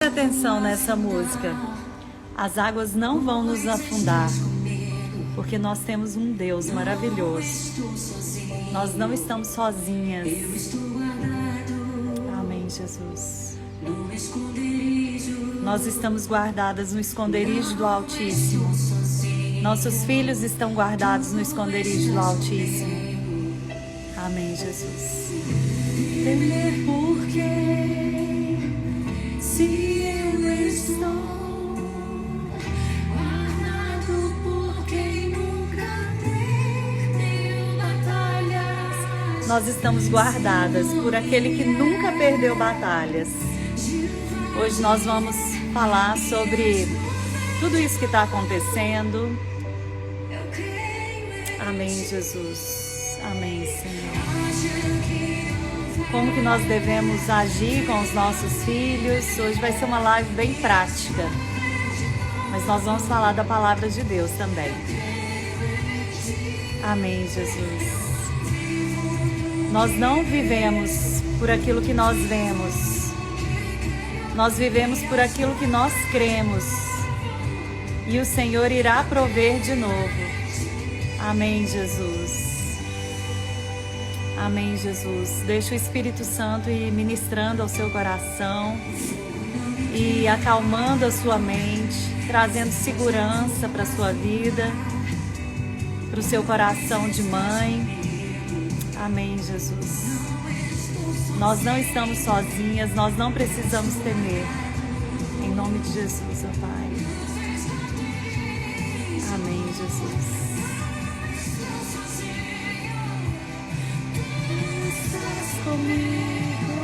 atenção nessa música. As águas não vão nos afundar, porque nós temos um Deus maravilhoso. Nós não estamos sozinhas. Amém, Jesus. Nós estamos guardadas no esconderijo do Altíssimo. Nossos filhos estão guardados no esconderijo do Altíssimo. Amém, Jesus. Temer porque se eu estou guardado por quem nunca perdeu batalhas. Nós estamos guardadas por aquele que nunca perdeu batalhas. Hoje nós vamos falar sobre tudo isso que está acontecendo. Amém, Jesus. Amém, Senhor. Como que nós devemos agir com os nossos filhos? Hoje vai ser uma live bem prática, mas nós vamos falar da palavra de Deus também. Amém, Jesus. Nós não vivemos por aquilo que nós vemos. Nós vivemos por aquilo que nós cremos. E o Senhor irá prover de novo. Amém, Jesus. Amém, Jesus. Deixa o Espírito Santo ir ministrando ao seu coração e acalmando a sua mente, trazendo segurança para a sua vida, para o seu coração de mãe. Amém, Jesus. Nós não estamos sozinhas, nós não precisamos temer. Em nome de Jesus, ó Pai. Amém, Jesus. Estás comigo.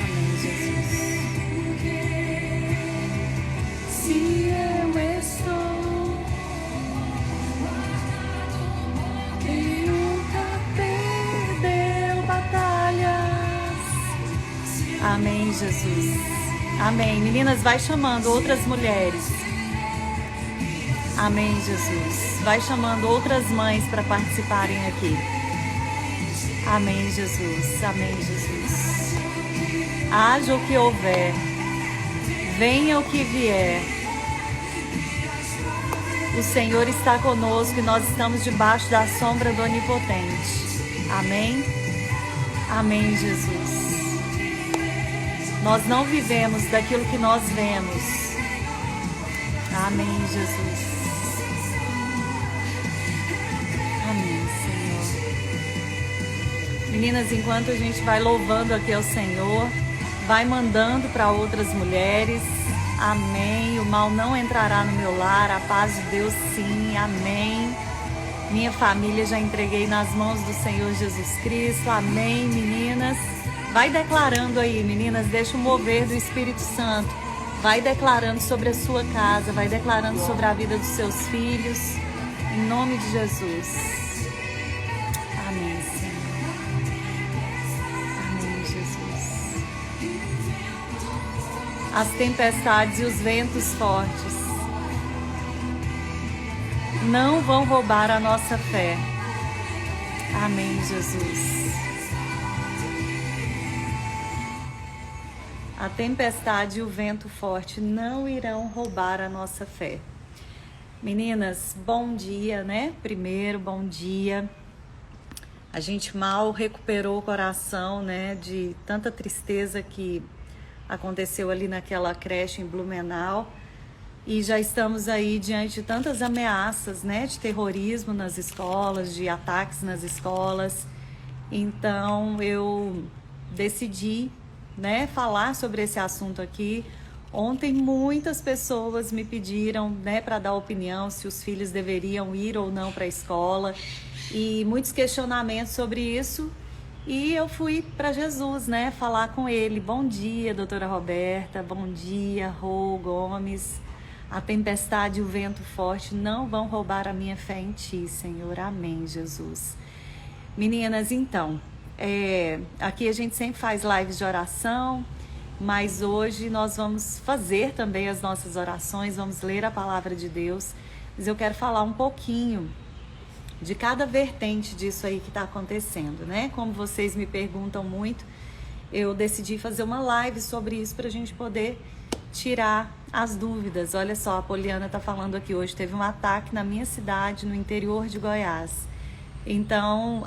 Amém, Jesus. Se eu estou quem nunca perdeu batalhas. Amém, Jesus. Amém. Meninas, vai chamando outras mulheres. Amém, Jesus. Vai chamando outras mães para participarem aqui. Amém, Jesus. Amém, Jesus. Haja o que houver, venha o que vier. O Senhor está conosco e nós estamos debaixo da sombra do Onipotente. Amém? Amém, Jesus. Nós não vivemos daquilo que nós vemos. Amém, Jesus. Meninas, enquanto a gente vai louvando aqui ao Senhor, vai mandando para outras mulheres. Amém. O mal não entrará no meu lar, a paz de Deus sim. Amém. Minha família já entreguei nas mãos do Senhor Jesus Cristo. Amém, meninas. Vai declarando aí, meninas, deixa o mover do Espírito Santo. Vai declarando sobre a sua casa, vai declarando sobre a vida dos seus filhos. Em nome de Jesus. As tempestades e os ventos fortes não vão roubar a nossa fé. Amém, Jesus. A tempestade e o vento forte não irão roubar a nossa fé. Meninas, bom dia, né? Primeiro, bom dia. A gente mal recuperou o coração, né? De tanta tristeza que aconteceu ali naquela creche em Blumenau e já estamos aí diante de tantas ameaças, né, de terrorismo nas escolas, de ataques nas escolas. Então eu decidi, né, falar sobre esse assunto aqui. Ontem muitas pessoas me pediram, né, para dar opinião se os filhos deveriam ir ou não para a escola e muitos questionamentos sobre isso. E eu fui para Jesus, né, falar com ele. Bom dia, doutora Roberta, bom dia, Rô Gomes. A tempestade e o vento forte não vão roubar a minha fé em ti, Senhor. Amém, Jesus. Meninas, então, aqui a gente sempre faz lives de oração, mas hoje nós vamos fazer também as nossas orações, vamos ler a palavra de Deus. Mas eu quero falar um pouquinho de cada vertente disso aí que está acontecendo, né? Como vocês me perguntam muito, eu decidi fazer uma live sobre isso para a gente poder tirar as dúvidas. Olha só, a Poliana está falando aqui hoje, teve um ataque na minha cidade, no interior de Goiás. Então,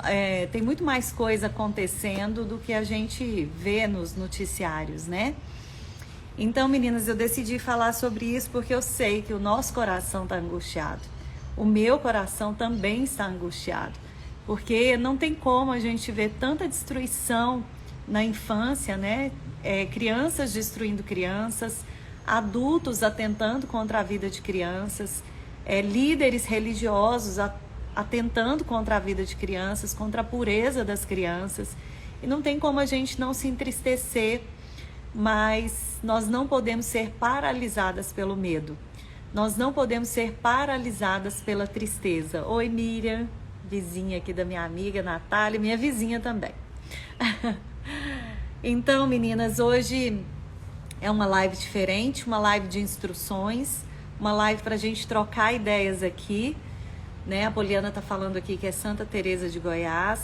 tem muito mais coisa acontecendo do que a gente vê nos noticiários, né? Então, meninas, eu decidi falar sobre isso porque eu sei que o nosso coração está angustiado. O meu coração também está angustiado. Porque não tem como a gente ver tanta destruição na infância, né? Crianças destruindo crianças, adultos atentando contra a vida de crianças, líderes religiosos atentando contra a vida de crianças, contra a pureza das crianças. E não tem como a gente não se entristecer, mas nós não podemos ser paralisadas pelo medo. Nós não podemos ser paralisadas pela tristeza. Oi, Miriam, vizinha aqui da minha amiga Natália, minha vizinha também. Então, meninas, hoje é uma live diferente, uma live de instruções, uma live para a gente trocar ideias aqui, né? A Poliana tá falando aqui que é Santa Teresa de Goiás.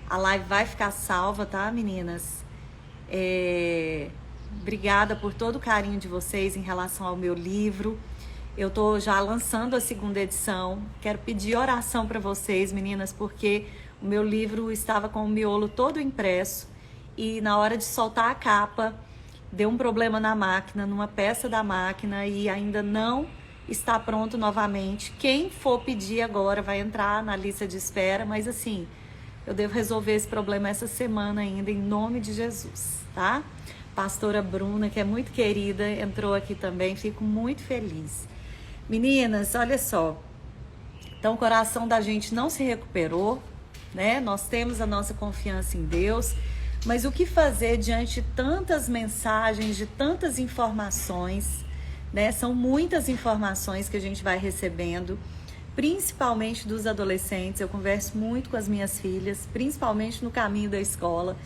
A live vai ficar salva, tá, meninas? Obrigada por todo o carinho de vocês em relação ao meu livro. Eu tô já lançando a 2ª edição. Quero pedir oração para vocês, meninas, porque o meu livro estava com o miolo todo impresso e na hora de soltar a capa deu um problema na máquina, numa peça da máquina, e ainda não está pronto novamente. Quem for pedir agora vai entrar na lista de espera, mas assim, eu devo resolver esse problema essa semana ainda, em nome de Jesus, tá? Pastora Bruna, que é muito querida, entrou aqui também, fico muito feliz. Meninas, olha só, então o coração da gente não se recuperou, né? Nós temos a nossa confiança em Deus, mas o que fazer diante de tantas mensagens, de tantas informações, né? São muitas informações que a gente vai recebendo, principalmente dos adolescentes. Eu converso muito com as minhas filhas, principalmente no caminho da escola,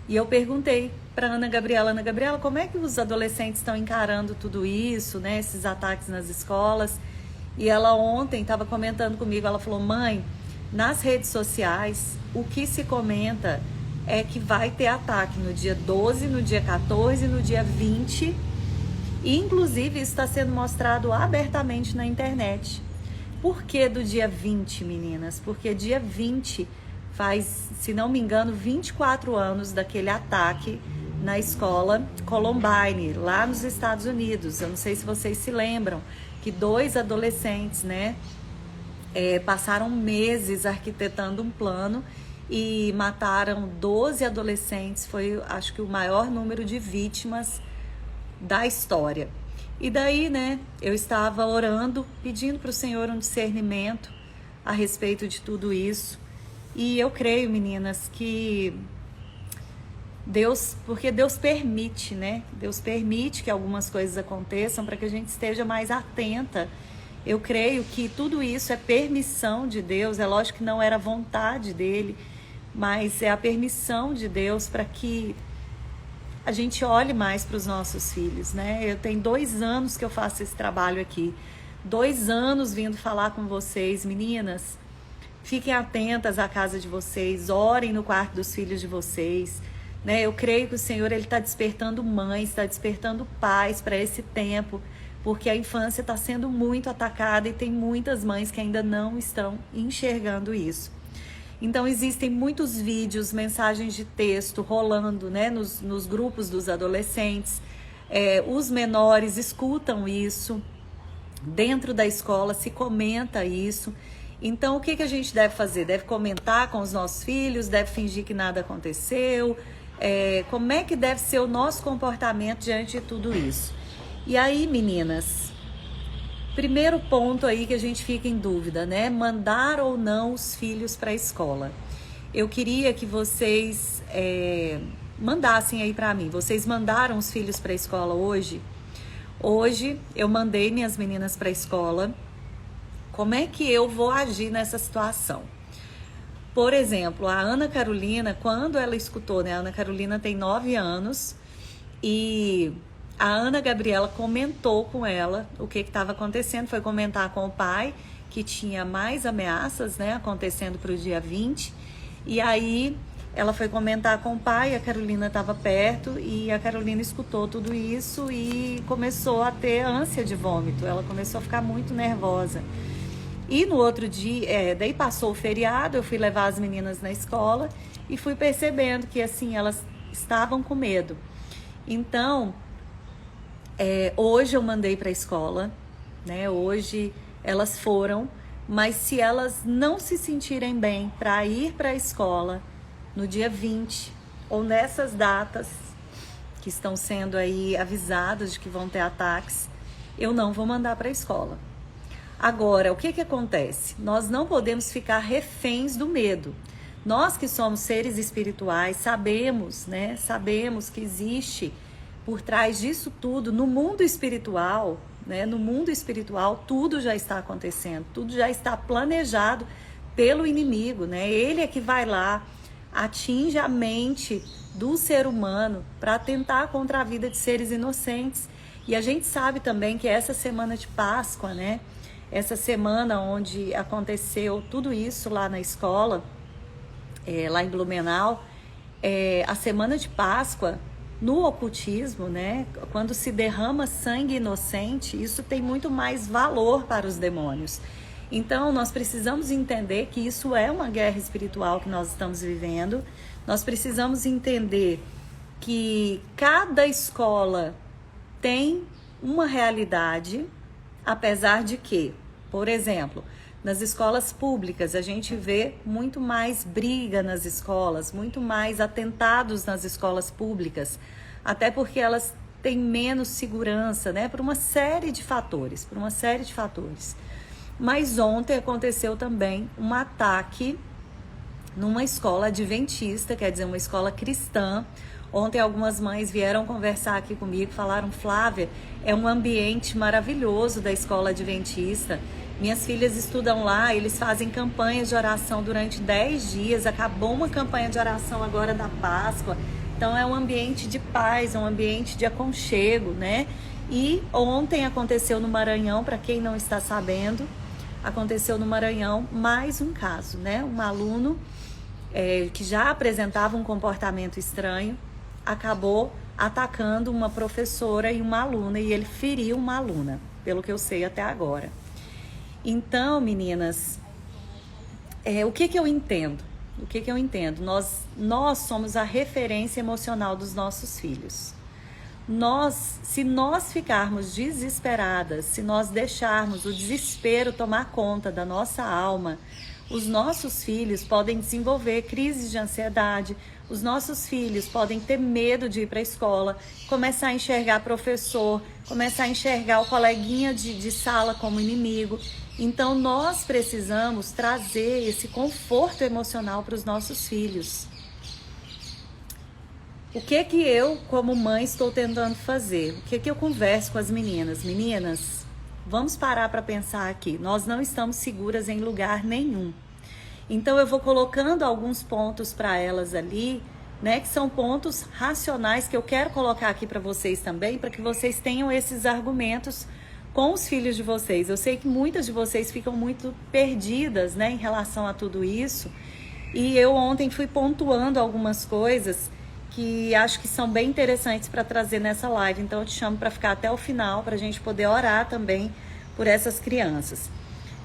e eu perguntei para Ana Gabriela, como é que os adolescentes estão encarando tudo isso, né? Esses ataques nas escolas. E ela ontem estava comentando comigo, ela falou: mãe, nas redes sociais, o que se comenta é que vai ter ataque no dia 12, no dia 14, no dia 20. E, inclusive, isso está sendo mostrado abertamente na internet. Por que do dia 20, meninas? Porque dia 20 faz, se não me engano, 24 anos daquele ataque na escola Columbine, lá nos Estados Unidos. Eu não sei se vocês se lembram que 2 adolescentes, né, passaram meses arquitetando um plano e mataram 12 adolescentes. Foi, acho que, o maior número de vítimas da história. E daí, né, eu estava orando, pedindo para o Senhor um discernimento a respeito de tudo isso. E eu creio, meninas, que porque Deus permite, né? Deus permite que algumas coisas aconteçam para que a gente esteja mais atenta. Eu creio que tudo isso é permissão de Deus. É lógico que não era vontade dele, mas é a permissão de Deus para que a gente olhe mais para os nossos filhos, né? Eu tenho 2 anos que eu faço esse trabalho aqui. 2 anos vindo falar com vocês, meninas. Fiquem atentas à casa de vocês, orem no quarto dos filhos de vocês, né? Eu creio que o Senhor está despertando mães, está despertando pais para esse tempo, porque a infância está sendo muito atacada e tem muitas mães que ainda não estão enxergando isso. Então existem muitos vídeos, mensagens de texto rolando, né, nos grupos dos adolescentes. Os menores escutam isso, dentro da escola se comenta isso. Então, o que a gente deve fazer? Deve comentar com os nossos filhos? Deve fingir que nada aconteceu? Como é que deve ser o nosso comportamento diante de tudo isso? E aí, meninas, primeiro ponto aí que a gente fica em dúvida, né? Mandar ou não os filhos para a escola. Eu queria que vocês mandassem aí para mim. Vocês mandaram os filhos para a escola hoje? Hoje eu mandei minhas meninas para a escola. Como é que eu vou agir nessa situação? Por exemplo, a Ana Carolina, quando ela escutou, né? A Ana Carolina tem 9 anos e a Ana Gabriela comentou com ela o que estava acontecendo. Foi comentar com o pai que tinha mais ameaças, né, acontecendo para o dia 20. E aí ela foi comentar com o pai, a Carolina estava perto e a Carolina escutou tudo isso e começou a ter ânsia de vômito. Ela começou a ficar muito nervosa. E no outro dia, daí passou o feriado, eu fui levar as meninas na escola e fui percebendo que assim, elas estavam com medo. Então, hoje eu mandei para a escola, né? Hoje elas foram, mas se elas não se sentirem bem para ir para a escola no dia 20 ou nessas datas que estão sendo aí avisadas de que vão ter ataques, eu não vou mandar para a escola. Agora, o que acontece? Nós não podemos ficar reféns do medo. Nós que somos seres espirituais sabemos, né? Sabemos que existe por trás disso tudo, no mundo espiritual, né? No mundo espiritual, tudo já está acontecendo, tudo já está planejado pelo inimigo, né? Ele é que vai lá, atinge a mente do ser humano para atentar contra a vida de seres inocentes. E a gente sabe também que essa semana de Páscoa, né? Essa semana onde aconteceu tudo isso lá na escola, lá em Blumenau, a semana de Páscoa, no ocultismo, né? Quando se derrama sangue inocente, isso tem muito mais valor para os demônios. Então, nós precisamos entender que isso é uma guerra espiritual que nós estamos vivendo. Nós precisamos entender que cada escola tem uma realidade, apesar de que, por exemplo, nas escolas públicas, a gente vê muito mais briga nas escolas, muito mais atentados nas escolas públicas, até porque elas têm menos segurança, né? Por uma série de fatores, Mas ontem aconteceu também um ataque numa escola adventista, quer dizer, uma escola cristã. Ontem algumas mães vieram conversar aqui comigo, falaram: Flávia, é um ambiente maravilhoso da escola adventista. Minhas filhas estudam lá, eles fazem campanhas de oração durante 10 dias, acabou uma campanha de oração agora da Páscoa. Então é um ambiente de paz, um ambiente de aconchego, né? E ontem aconteceu no Maranhão, para quem não está sabendo, aconteceu no Maranhão mais um caso, né? Um aluno que já apresentava um comportamento estranho, acabou atacando uma professora e uma aluna, e ele feriu uma aluna, pelo que eu sei até agora. Então, meninas, o que eu entendo? Nós somos a referência emocional dos nossos filhos. Se nós ficarmos desesperadas, se nós deixarmos o desespero tomar conta da nossa alma, os nossos filhos podem desenvolver crises de ansiedade, os nossos filhos podem ter medo de ir para a escola, começar a enxergar professor, começar a enxergar o coleguinha de sala como inimigo. Então, nós precisamos trazer esse conforto emocional para os nossos filhos. O que eu, como mãe, estou tentando fazer? O que eu converso com as meninas? Meninas, vamos parar para pensar aqui. Nós não estamos seguras em lugar nenhum. Então, eu vou colocando alguns pontos para elas ali, né? Que são pontos racionais que eu quero colocar aqui para vocês também, para que vocês tenham esses argumentos com os filhos de vocês. Eu sei que muitas de vocês ficam muito perdidas, né, em relação a tudo isso. E eu ontem fui pontuando algumas coisas que acho que são bem interessantes para trazer nessa live. Então eu te chamo para ficar até o final, para a gente poder orar também por essas crianças.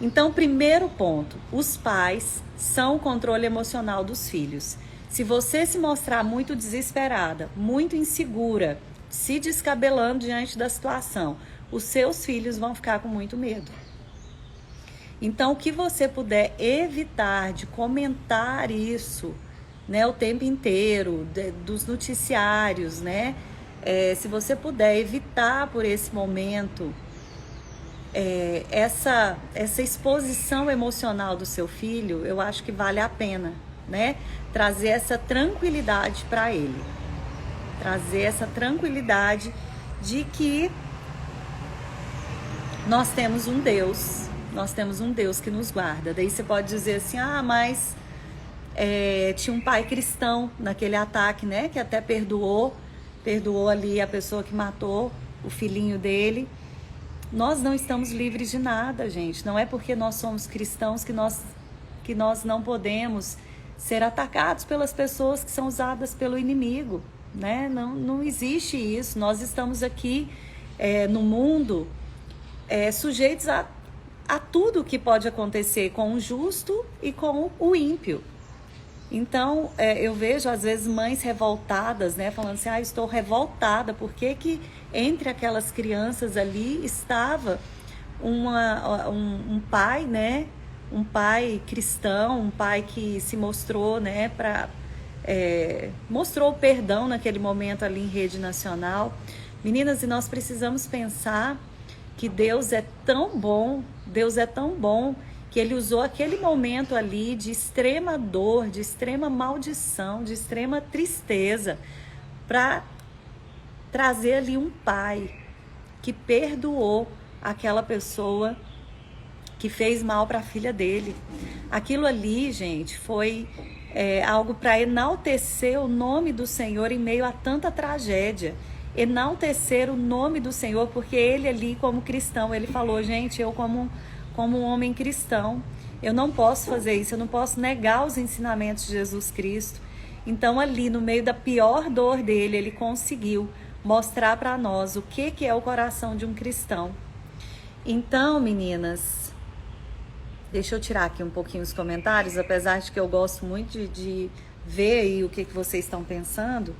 Então, primeiro ponto, os pais são o controle emocional dos filhos. Se você se mostrar muito desesperada, muito insegura, se descabelando diante da situação, os seus filhos vão ficar com muito medo. Então, o que você puder evitar de comentar isso, né, o tempo inteiro, dos noticiários, né? Se você puder evitar por esse momento essa exposição emocional do seu filho, eu acho que vale a pena, né? Trazer essa tranquilidade para ele. Trazer essa tranquilidade de que nós temos um Deus que nos guarda. Daí você pode dizer assim: mas tinha um pai cristão naquele ataque, né? Que até perdoou ali a pessoa que matou o filhinho dele. Nós não estamos livres de nada, gente. Não é porque nós somos cristãos que nós não podemos ser atacados pelas pessoas que são usadas pelo inimigo, né? Não existe isso. Nós estamos aqui no mundo sujeitos a tudo que pode acontecer com o justo e com o ímpio. Então, eu vejo às vezes mães revoltadas, né, falando assim, estou revoltada, por que entre aquelas crianças ali estava um pai, né, um pai cristão, um pai que se mostrou, né, mostrou o perdão naquele momento ali em rede nacional. Meninas, e nós precisamos pensar que Deus é tão bom, que Ele usou aquele momento ali de extrema dor, de extrema maldição, de extrema tristeza, para trazer ali um pai que perdoou aquela pessoa que fez mal para a filha dele. Aquilo ali, gente, foi algo para enaltecer o nome do Senhor em meio a tanta tragédia. Enaltecer o nome do Senhor, porque ele ali como cristão, ele falou, gente, eu como um homem cristão, eu não posso fazer isso, eu não posso negar os ensinamentos de Jesus Cristo. Então ali no meio da pior dor dele, ele conseguiu mostrar para nós o que é o coração de um cristão. Então, meninas, deixa eu tirar aqui um pouquinho os comentários, apesar de que eu gosto muito de ver aí o que vocês estão pensando.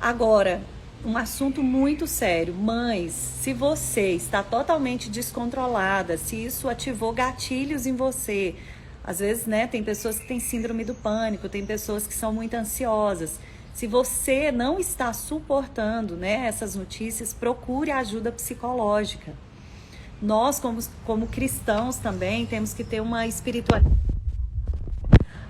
Agora, um assunto muito sério. Mães, se você está totalmente descontrolada, se isso ativou gatilhos em você, às vezes, né, tem pessoas que têm síndrome do pânico, tem pessoas que são muito ansiosas. Se você não está suportando, né, essas notícias, procure ajuda psicológica. Nós, como cristãos também, temos que ter uma espiritualidade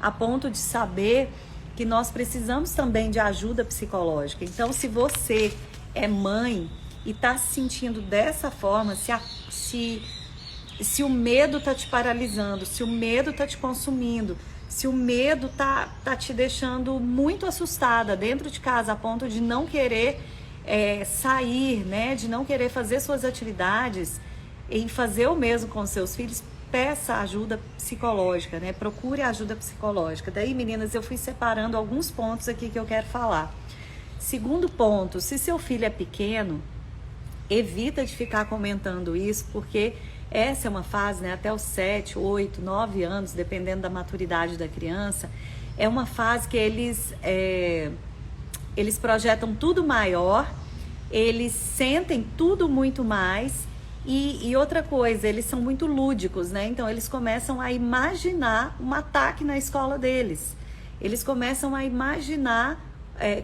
a ponto de saber que nós precisamos também de ajuda psicológica. Então, se você é mãe e está se sentindo dessa forma, se o medo está te paralisando, se o medo está te consumindo, se o medo tá te deixando muito assustada dentro de casa, a ponto de não querer sair, né, de não querer fazer suas atividades e fazer o mesmo com seus filhos, peça ajuda psicológica, né? Procure ajuda psicológica. Daí, meninas, eu fui separando alguns pontos aqui que eu quero falar. Segundo ponto, se seu filho é pequeno, evita de ficar comentando isso, porque essa é uma fase, né? Até os 7, 8, 9 anos, dependendo da maturidade da criança, é uma fase que eles projetam tudo maior, eles sentem tudo muito mais. E outra coisa, eles são muito lúdicos, né? Então, eles começam a imaginar um ataque na escola deles. Eles começam a imaginar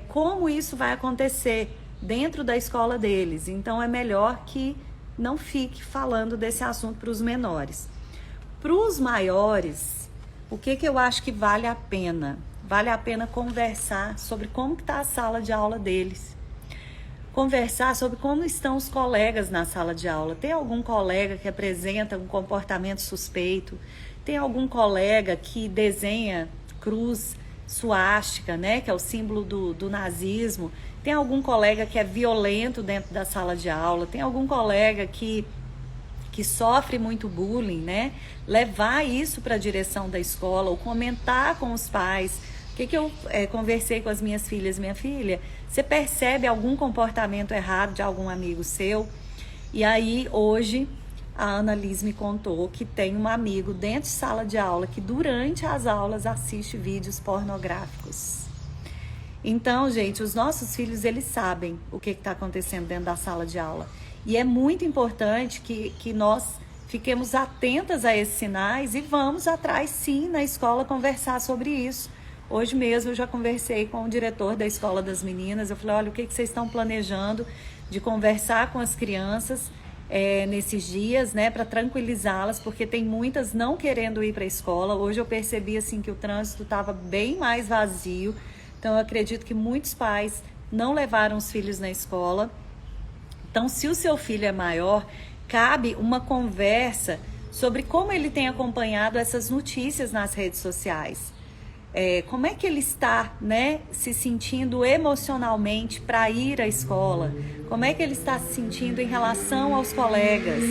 como isso vai acontecer dentro da escola deles. Então, é melhor que não fique falando desse assunto para os menores. Para os maiores, o que eu acho que vale a pena? Vale a pena conversar sobre como está a sala de aula deles. Conversar sobre como estão os colegas na sala de aula. Tem algum colega que apresenta um comportamento suspeito? Tem algum colega que desenha cruz suástica, né, que é o símbolo do nazismo? Tem algum colega que é violento dentro da sala de aula? Tem algum colega que sofre muito bullying, né? Levar isso para a direção da escola ou comentar com os pais. O que eu conversei com as minhas filhas? Minha filha, você percebe algum comportamento errado de algum amigo seu? E aí, hoje, a Ana Liz me contou que tem um amigo dentro de sala de aula que durante as aulas assiste vídeos pornográficos. Então, gente, os nossos filhos, eles sabem o que está acontecendo dentro da sala de aula. E é muito importante que nós fiquemos atentas a esses sinais e vamos atrás, sim, na escola conversar sobre isso. Hoje mesmo eu já conversei com o diretor da escola das meninas. Eu falei, olha, o que vocês estão planejando de conversar com as crianças nesses dias, né, para tranquilizá-las, porque tem muitas não querendo ir para a escola. Hoje eu percebi assim que o trânsito estava bem mais vazio. Então eu acredito que muitos pais não levaram os filhos na escola. Então, se o seu filho é maior, cabe uma conversa sobre como ele tem acompanhado essas notícias nas redes sociais. como é que ele está, né, se sentindo emocionalmente para ir à escola? Como é que ele está se sentindo em relação aos colegas?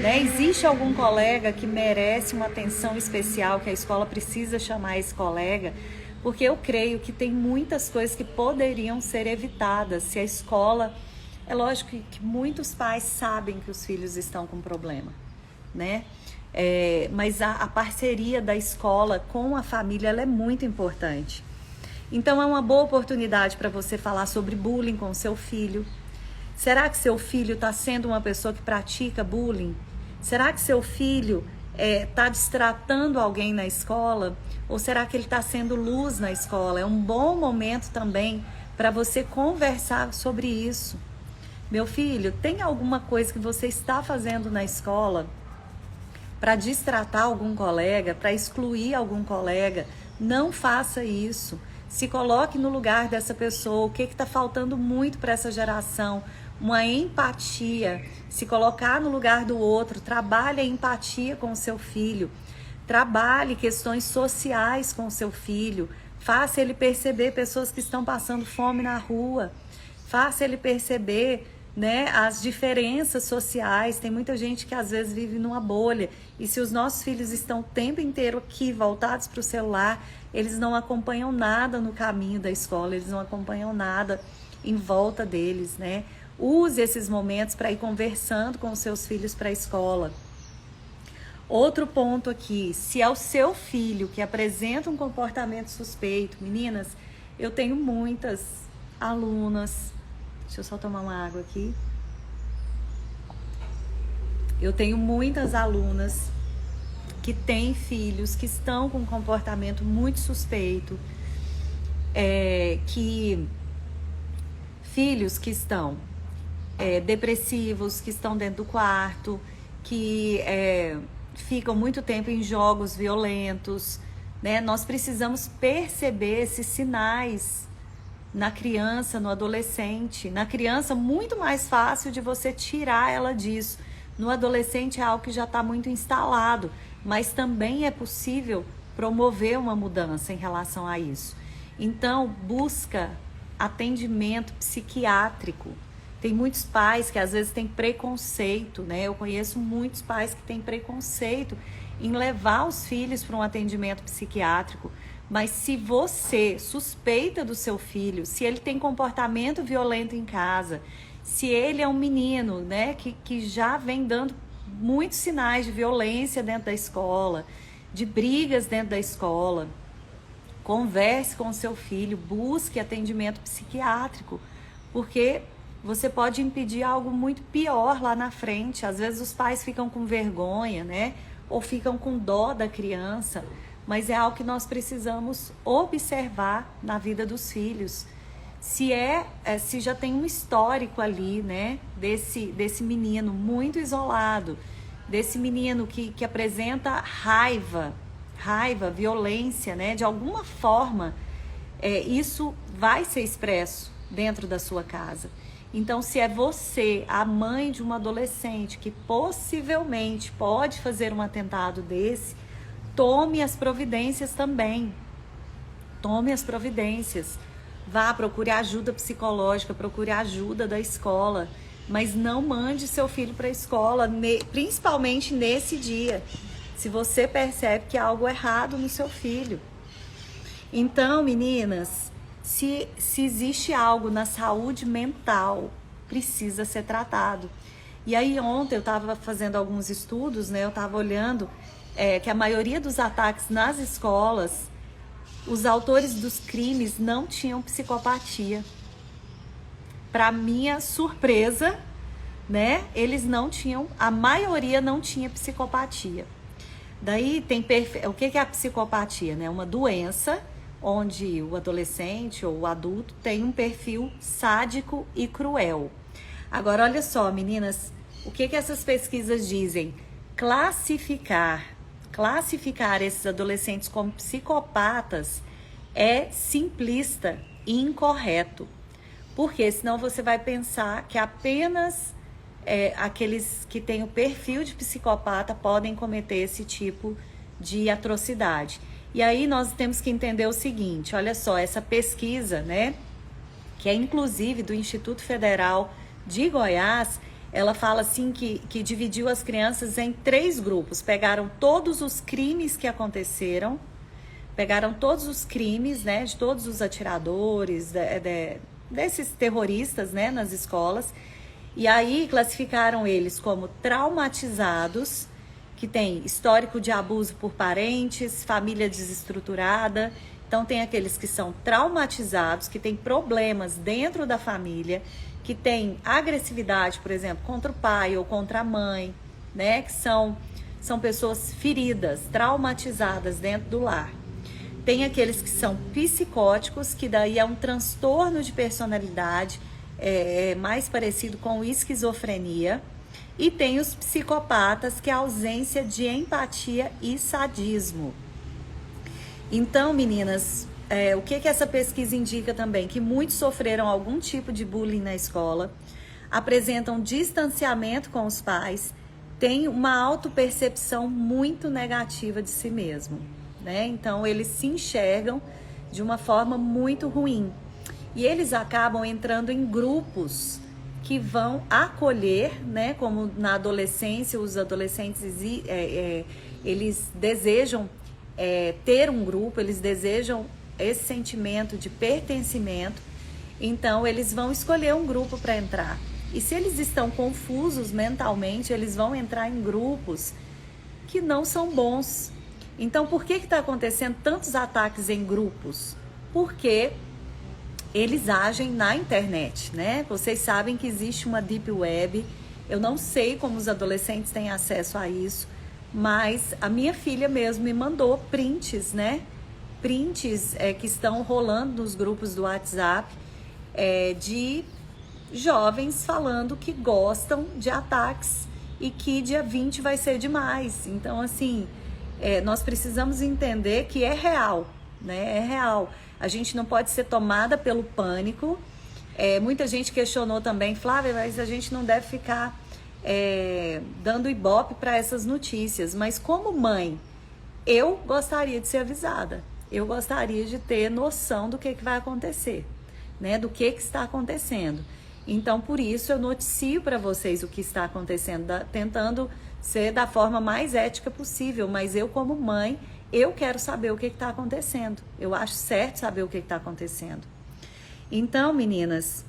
Né? Existe algum colega que merece uma atenção especial, que a escola precisa chamar esse colega? Porque eu creio que tem muitas coisas que poderiam ser evitadas se a escola... É lógico que muitos pais sabem que os filhos estão com problema, né? Mas a parceria da escola com a família, ela é muito importante. Então é uma boa oportunidade para você falar sobre bullying com seu filho. Será que seu filho está sendo uma pessoa que pratica bullying? Será que seu filho está destratando alguém na escola? Ou será que ele está sendo luz na escola? É um bom momento também para você conversar sobre isso. Meu filho, tem alguma coisa que você está fazendo na escola para distratar algum colega, para excluir algum colega? Não faça isso. Se coloque no lugar dessa pessoa. O que está faltando muito para essa geração? Uma empatia. Se colocar no lugar do outro. Trabalhe a empatia com o seu filho. Trabalhe questões sociais com o seu filho. Faça ele perceber pessoas que estão passando fome na rua. Faça ele perceber, né, as diferenças sociais. Tem muita gente que às vezes vive numa bolha, e se os nossos filhos estão o tempo inteiro aqui voltados para o celular, eles não acompanham nada no caminho da escola, eles não acompanham nada em volta deles, né? Use esses momentos para ir conversando com os seus filhos para a escola. Outro ponto aqui, se é o seu filho que apresenta um comportamento suspeito, meninas, eu tenho muitas alunas. Deixa eu só tomar uma água aqui. Eu tenho muitas alunas que têm filhos que estão com um comportamento muito suspeito, filhos que estão depressivos, que estão dentro do quarto, que ficam muito tempo em jogos violentos, né? Nós precisamos perceber esses sinais na criança, no adolescente. Na criança, muito mais fácil de você tirar ela disso. No adolescente é algo que já está muito instalado, mas também é possível promover uma mudança em relação a isso. Então, busca atendimento psiquiátrico. Tem muitos pais que às vezes têm preconceito, né? Eu conheço muitos pais que têm preconceito em levar os filhos para um atendimento psiquiátrico. Mas se você suspeita do seu filho, se ele tem comportamento violento em casa, se ele é um menino, né, que já vem dando muitos sinais de violência dentro da escola, de brigas dentro da escola, converse com o seu filho, busque atendimento psiquiátrico, porque você pode impedir algo muito pior lá na frente. Às vezes os pais ficam com vergonha, né, ou ficam com dó da criança, mas é algo que nós precisamos observar na vida dos filhos. Se já tem um histórico ali, né, desse menino muito isolado, desse menino que apresenta raiva, violência, né, de alguma forma, isso vai ser expresso dentro da sua casa. Então, se é você, a mãe de uma adolescente, que possivelmente pode fazer um atentado desse, tome as providências também. Tome as providências. Vá, procure ajuda psicológica, procure ajuda da escola. Mas não mande seu filho para a escola, principalmente nesse dia, se você percebe que há algo errado no seu filho. Então, meninas, se existe algo na saúde mental, precisa ser tratado. E aí ontem eu estava fazendo alguns estudos, né? Eu estava olhando que a maioria dos ataques nas escolas, os autores dos crimes não tinham psicopatia. Para minha surpresa, né? Eles não tinham, a maioria não tinha psicopatia. Daí tem o que é a psicopatia, né? Uma doença onde o adolescente ou o adulto tem um perfil sádico e cruel. Agora, olha só, meninas, o que essas pesquisas dizem? Classificar esses adolescentes como psicopatas é simplista e incorreto. Porque senão você vai pensar que apenas aqueles que têm o perfil de psicopata podem cometer esse tipo de atrocidade. E aí nós temos que entender o seguinte, olha só, essa pesquisa, né, que é inclusive do Instituto Federal de Goiás, ela fala assim que dividiu as crianças em 3 grupos, pegaram todos os crimes que aconteceram, pegaram todos os crimes, né, de todos os atiradores, desses terroristas, né, nas escolas, e aí classificaram eles como traumatizados, que tem histórico de abuso por parentes, família desestruturada. Então tem aqueles que são traumatizados, que têm problemas dentro da família, que tem agressividade, por exemplo, contra o pai ou contra a mãe, né, que são pessoas feridas, traumatizadas dentro do lar. Tem aqueles que são psicóticos, que daí é um transtorno de personalidade, mais parecido com esquizofrenia. E tem os psicopatas, que é a ausência de empatia e sadismo. Então, meninas, o que essa pesquisa indica também? Que muitos sofreram algum tipo de bullying na escola, apresentam distanciamento com os pais, têm uma autopercepção muito negativa de si mesmo, né? Então, eles se enxergam de uma forma muito ruim. E eles acabam entrando em grupos que vão acolher, né? Como na adolescência, os adolescentes, eles desejam ter um grupo, eles desejam esse sentimento de pertencimento, então eles vão escolher um grupo para entrar. E se eles estão confusos mentalmente, eles vão entrar em grupos que não são bons. Então, por que está acontecendo tantos ataques em grupos? Porque eles agem na internet, né? Vocês sabem que existe uma deep web. Eu não sei como os adolescentes têm acesso a isso, mas a minha filha mesmo me mandou prints, né? Prints que estão rolando nos grupos do WhatsApp de jovens falando que gostam de ataques e que dia 20 vai ser demais. Então, assim, nós precisamos entender que é real, né? É real. A gente não pode ser tomada pelo pânico. Muita gente questionou também, Flávia, mas a gente não deve ficar dando ibope para essas notícias. Mas como mãe, eu gostaria de ser avisada. Eu gostaria de ter noção do que vai acontecer, né? Do que está acontecendo. Então, por isso, eu noticio para vocês o que está acontecendo, tentando ser da forma mais ética possível. Mas eu, como mãe, eu quero saber o que está acontecendo. Eu acho certo saber o que está acontecendo. Então, meninas,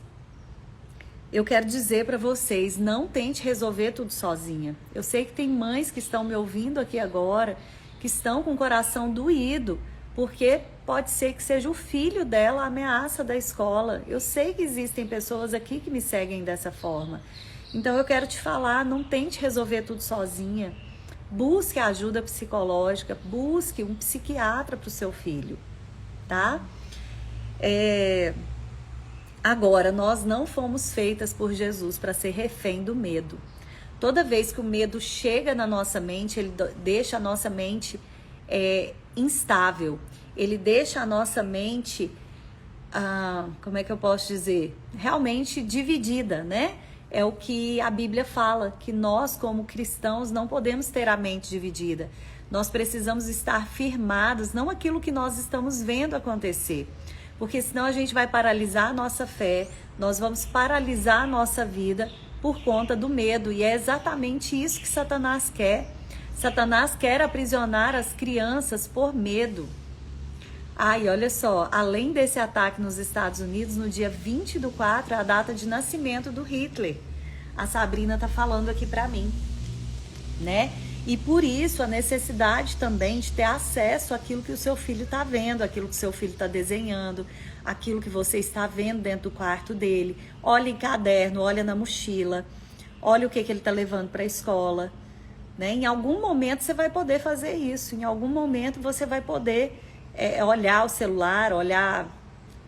eu quero dizer para vocês, não tente resolver tudo sozinha. Eu sei que tem mães que estão me ouvindo aqui agora, que estão com o coração doído, porque pode ser que seja o filho dela a ameaça da escola. Eu sei que existem pessoas aqui que me seguem dessa forma. Então eu quero te falar, não tente resolver tudo sozinha. Busque ajuda psicológica, busque um psiquiatra para o seu filho, tá? Agora, nós não fomos feitas por Jesus para ser refém do medo. Toda vez que o medo chega na nossa mente, ele deixa a nossa mente instável. Ele deixa a nossa mente, como é que eu posso dizer? Realmente dividida, né? É o que a Bíblia fala, que nós como cristãos não podemos ter a mente dividida. Nós precisamos estar firmados, não aquilo que nós estamos vendo acontecer. Porque senão a gente vai paralisar a nossa fé, nós vamos paralisar a nossa vida por conta do medo. E é exatamente isso que Satanás quer. Satanás quer aprisionar as crianças por medo. E olha só, além desse ataque nos Estados Unidos, no dia 20/4, é a data de nascimento do Hitler. A Sabrina tá falando aqui pra mim, né? E por isso a necessidade também de ter acesso àquilo que o seu filho tá vendo, aquilo que o seu filho tá desenhando, aquilo que você está vendo dentro do quarto dele. Olha em caderno, olha na mochila, olha o que ele tá levando pra escola, né? Em algum momento você vai poder fazer isso, em algum momento você vai poder olhar o celular, olhar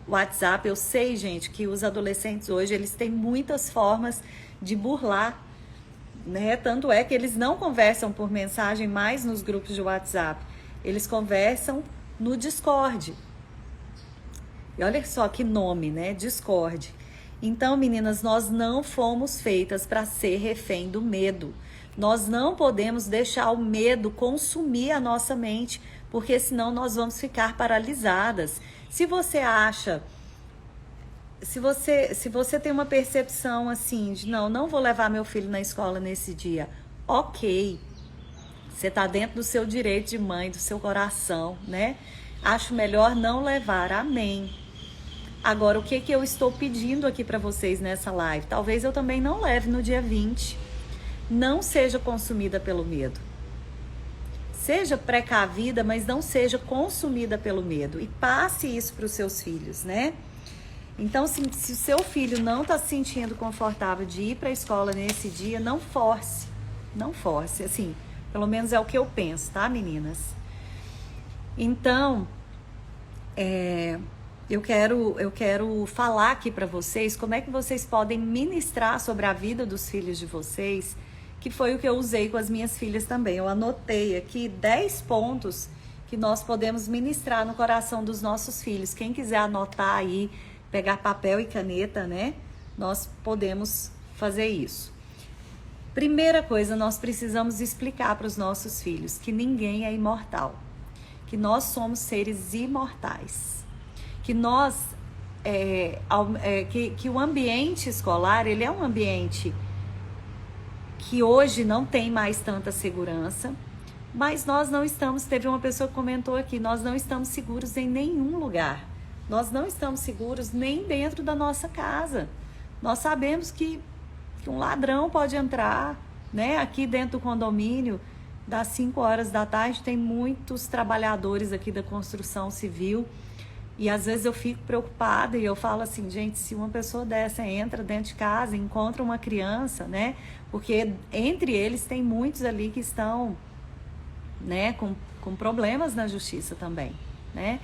o WhatsApp. Eu sei, gente, que os adolescentes hoje, eles têm muitas formas de burlar, né? Tanto é que eles não conversam por mensagem mais nos grupos de WhatsApp. Eles conversam no Discord. E olha só que nome, né? Discord. Então, meninas, nós não fomos feitas para ser refém do medo. Nós não podemos deixar o medo consumir a nossa mente, porque senão nós vamos ficar paralisadas. Se você acha, se você tem uma percepção assim de não vou levar meu filho na escola nesse dia, ok, você está dentro do seu direito de mãe, do seu coração, né? Acho melhor não levar, amém. Agora, o que eu estou pedindo aqui para vocês nessa live? Talvez eu também não leve no dia 20. Não seja consumida pelo medo. Seja precavida, mas não seja consumida pelo medo. E passe isso para os seus filhos, né? Então, se o seu filho não está se sentindo confortável de ir para a escola nesse dia, não force. Não force, assim, pelo menos é o que eu penso, tá, meninas? Então, eu quero falar aqui para vocês como é que vocês podem ministrar sobre a vida dos filhos de vocês, que foi o que eu usei com as minhas filhas também. Eu anotei aqui 10 pontos que nós podemos ministrar no coração dos nossos filhos. Quem quiser anotar aí, pegar papel e caneta, né? Nós podemos fazer isso. Primeira coisa, nós precisamos explicar para os nossos filhos que ninguém é imortal, que nós somos seres imortais, que nós, que o ambiente escolar, ele é um ambiente que hoje não tem mais tanta segurança, mas nós não estamos, teve uma pessoa que comentou aqui, nós não estamos seguros em nenhum lugar, nós não estamos seguros nem dentro da nossa casa. Nós sabemos que um ladrão pode entrar, né, aqui dentro do condomínio, das 5 horas da tarde, tem muitos trabalhadores aqui da construção civil, e às vezes eu fico preocupada e eu falo assim, gente, se uma pessoa dessa entra dentro de casa, encontra uma criança, né? Porque entre eles tem muitos ali que estão, né, com problemas na justiça também, né?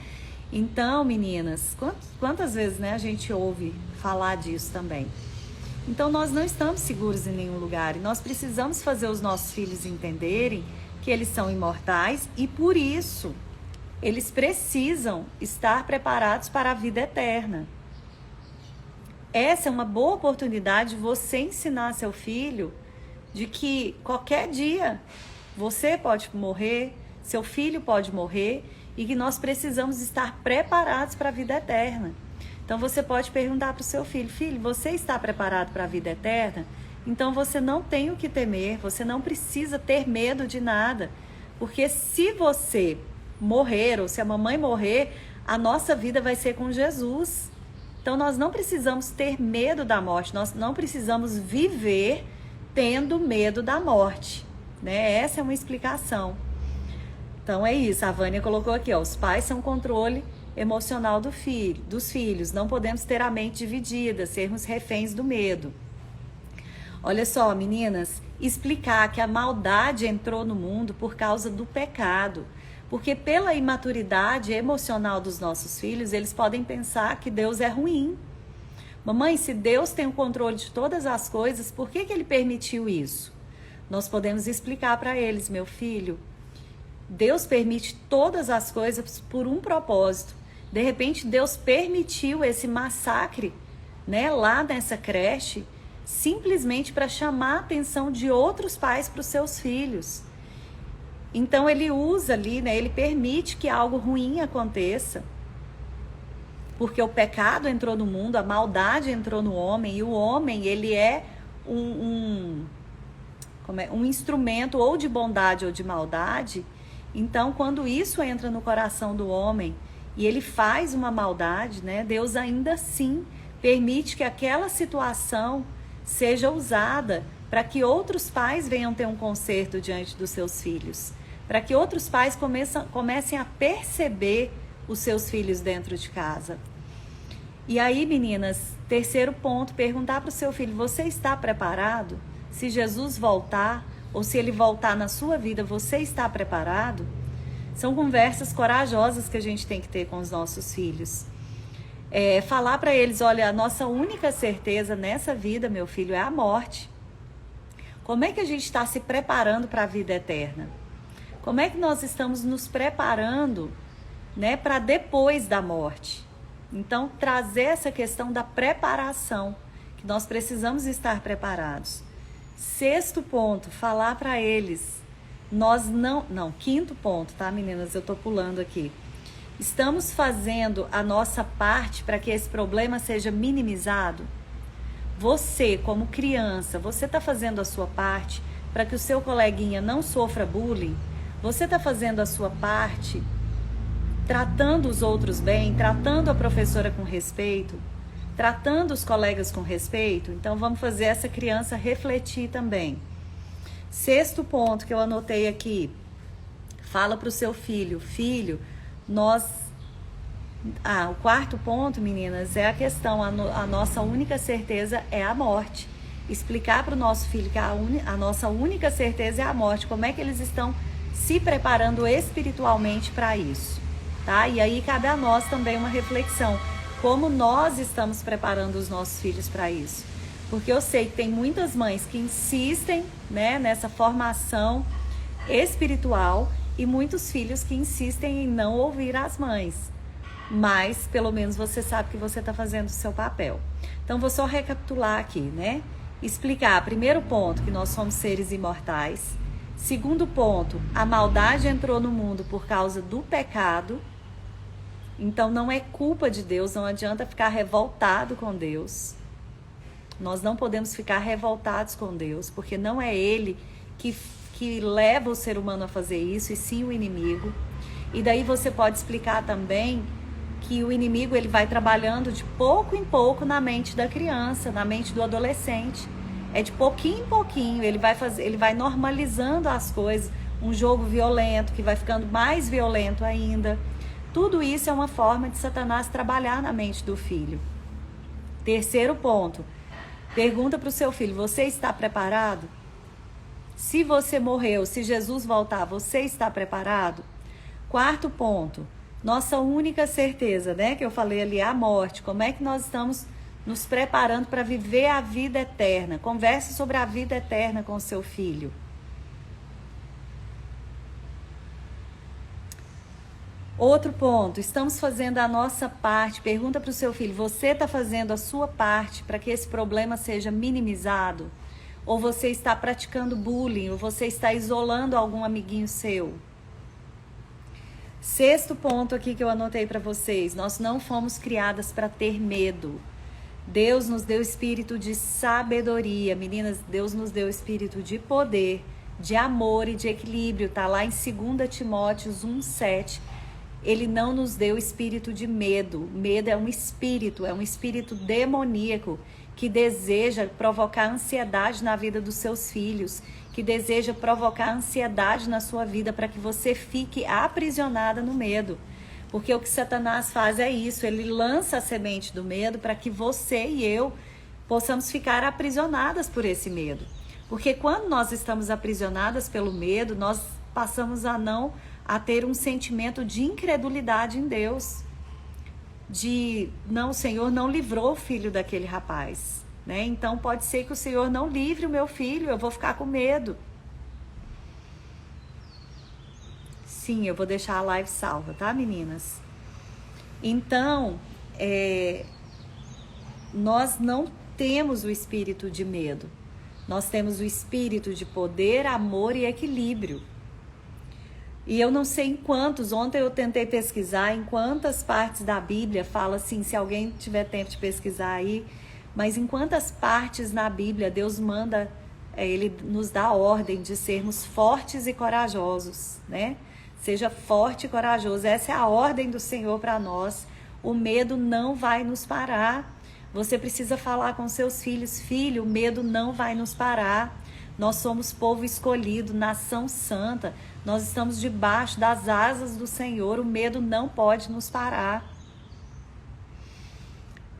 Então, meninas, quantas vezes, né, a gente ouve falar disso também? Então, nós não estamos seguros em nenhum lugar e nós precisamos fazer os nossos filhos entenderem que eles são imortais e, por isso, eles precisam estar preparados para a vida eterna. Essa é uma boa oportunidade de você ensinar seu filho de que qualquer dia você pode morrer, seu filho pode morrer e que nós precisamos estar preparados para a vida eterna. Então você pode perguntar para o seu filho, filho, você está preparado para a vida eterna? Então você não tem o que temer, você não precisa ter medo de nada, porque se você morrer ou se a mamãe morrer, a nossa vida vai ser com Jesus. Então nós não precisamos ter medo da morte, nós não precisamos viver tendo medo da morte, né? Essa é uma explicação. Então é isso, a Vânia colocou aqui, ó, os pais são controle emocional dos filhos, não podemos ter a mente dividida, sermos reféns do medo. Olha só, meninas, explicar que a maldade entrou no mundo por causa do pecado, porque pela imaturidade emocional dos nossos filhos, eles podem pensar que Deus é ruim. Mamãe, se Deus tem o controle de todas as coisas, por que ele permitiu isso? Nós podemos explicar para eles, meu filho, Deus permite todas as coisas por um propósito. De repente, Deus permitiu esse massacre, né, lá nessa creche, simplesmente para chamar a atenção de outros pais para os seus filhos. Então, ele usa ali, né, ele permite que algo ruim aconteça, porque o pecado entrou no mundo, a maldade entrou no homem, e o homem, ele é um instrumento ou de bondade ou de maldade. Então, quando isso entra no coração do homem e ele faz uma maldade, né, Deus ainda assim permite que aquela situação seja usada para que outros pais venham ter um conserto diante dos seus filhos, para que outros pais comecem a perceber os seus filhos dentro de casa. E aí, meninas, terceiro ponto, perguntar para o seu filho, você está preparado? Se Jesus voltar, ou se ele voltar na sua vida, você está preparado? São conversas corajosas que a gente tem que ter com os nossos filhos. Falar para eles, olha, a nossa única certeza nessa vida, meu filho, é a morte. Como é que a gente está se preparando para a vida eterna? Como é que nós estamos nos preparando, né, para depois da morte? Então, trazer essa questão da preparação, que nós precisamos estar preparados. Sexto ponto, falar para eles nós não, quinto ponto, tá, meninas? Eu tô pulando aqui. Estamos fazendo a nossa parte para que esse problema seja minimizado? Você, como criança, você está fazendo a sua parte para que o seu coleguinha não sofra bullying? Você está fazendo a sua parte tratando os outros bem, tratando a professora com respeito, tratando os colegas com respeito? Então vamos fazer essa criança refletir também. Sexto ponto que eu anotei aqui, fala para o seu filho, o quarto ponto, meninas, é a questão, a nossa única certeza é a morte. Explicar para o nosso filho que a nossa única certeza é a morte, como é que eles estão se preparando espiritualmente para isso, tá? E aí cabe a nós também uma reflexão, como nós estamos preparando os nossos filhos para isso. Porque eu sei que tem muitas mães que insistem, né, nessa formação espiritual e muitos filhos que insistem em não ouvir as mães. Mas, pelo menos, você sabe que você está fazendo o seu papel. Então, vou só recapitular aqui, né? Explicar, primeiro ponto, que nós somos seres imortais. Segundo ponto, a maldade entrou no mundo por causa do pecado. Então, não é culpa de Deus, não adianta ficar revoltado com Deus. Nós não podemos ficar revoltados com Deus, porque não é Ele que leva o ser humano a fazer isso, e sim o inimigo. E daí você pode explicar também que o inimigo ele vai trabalhando de pouco em pouco na mente da criança, na mente do adolescente. É de pouquinho em pouquinho, ele vai normalizando as coisas, um jogo violento que vai ficando mais violento ainda. Tudo isso é uma forma de Satanás trabalhar na mente do filho. Terceiro ponto, pergunta para o seu filho, você está preparado? Se você morreu, se Jesus voltar, você está preparado? Quarto ponto, nossa única certeza, né, que eu falei ali, a morte. Como é que nós estamos nos preparando para viver a vida eterna? Converse sobre a vida eterna com o seu filho. Outro ponto, estamos fazendo a nossa parte. Pergunta para o seu filho, você está fazendo a sua parte para que esse problema seja minimizado? Ou você está praticando bullying? Ou você está isolando algum amiguinho seu? Sexto ponto aqui que eu anotei para vocês, nós não fomos criadas para ter medo. Deus nos deu espírito de sabedoria, meninas, Deus nos deu espírito de poder, de amor e de equilíbrio, tá lá em 2 Timóteo 1:7. Ele não nos deu espírito de medo. Medo é um espírito demoníaco que deseja provocar ansiedade na vida dos seus filhos, que deseja provocar ansiedade na sua vida para que você fique aprisionada no medo. Porque o que Satanás faz é isso, ele lança a semente do medo para que você e eu possamos ficar aprisionadas por esse medo. Porque quando nós estamos aprisionadas pelo medo, nós passamos a ter um sentimento de incredulidade em Deus. O Senhor não livrou o filho daquele rapaz, né? Então pode ser que o Senhor não livre o meu filho, eu vou ficar com medo. Sim, eu vou deixar a live salva, tá, meninas? Então, nós não temos o espírito de medo. Nós temos o espírito de poder, amor e equilíbrio. E eu não sei em quantos, ontem eu tentei pesquisar em quantas partes da Bíblia fala assim, se alguém tiver tempo de pesquisar aí, mas em quantas partes na Bíblia Deus manda, Ele nos dá a ordem de sermos fortes e corajosos, né? Seja forte e corajoso, essa é a ordem do Senhor para nós. O medo não vai nos parar. Você precisa falar com seus filhos, filho, o medo não vai nos parar. Nós somos povo escolhido, nação santa. Nós estamos debaixo das asas do Senhor. O medo não pode nos parar.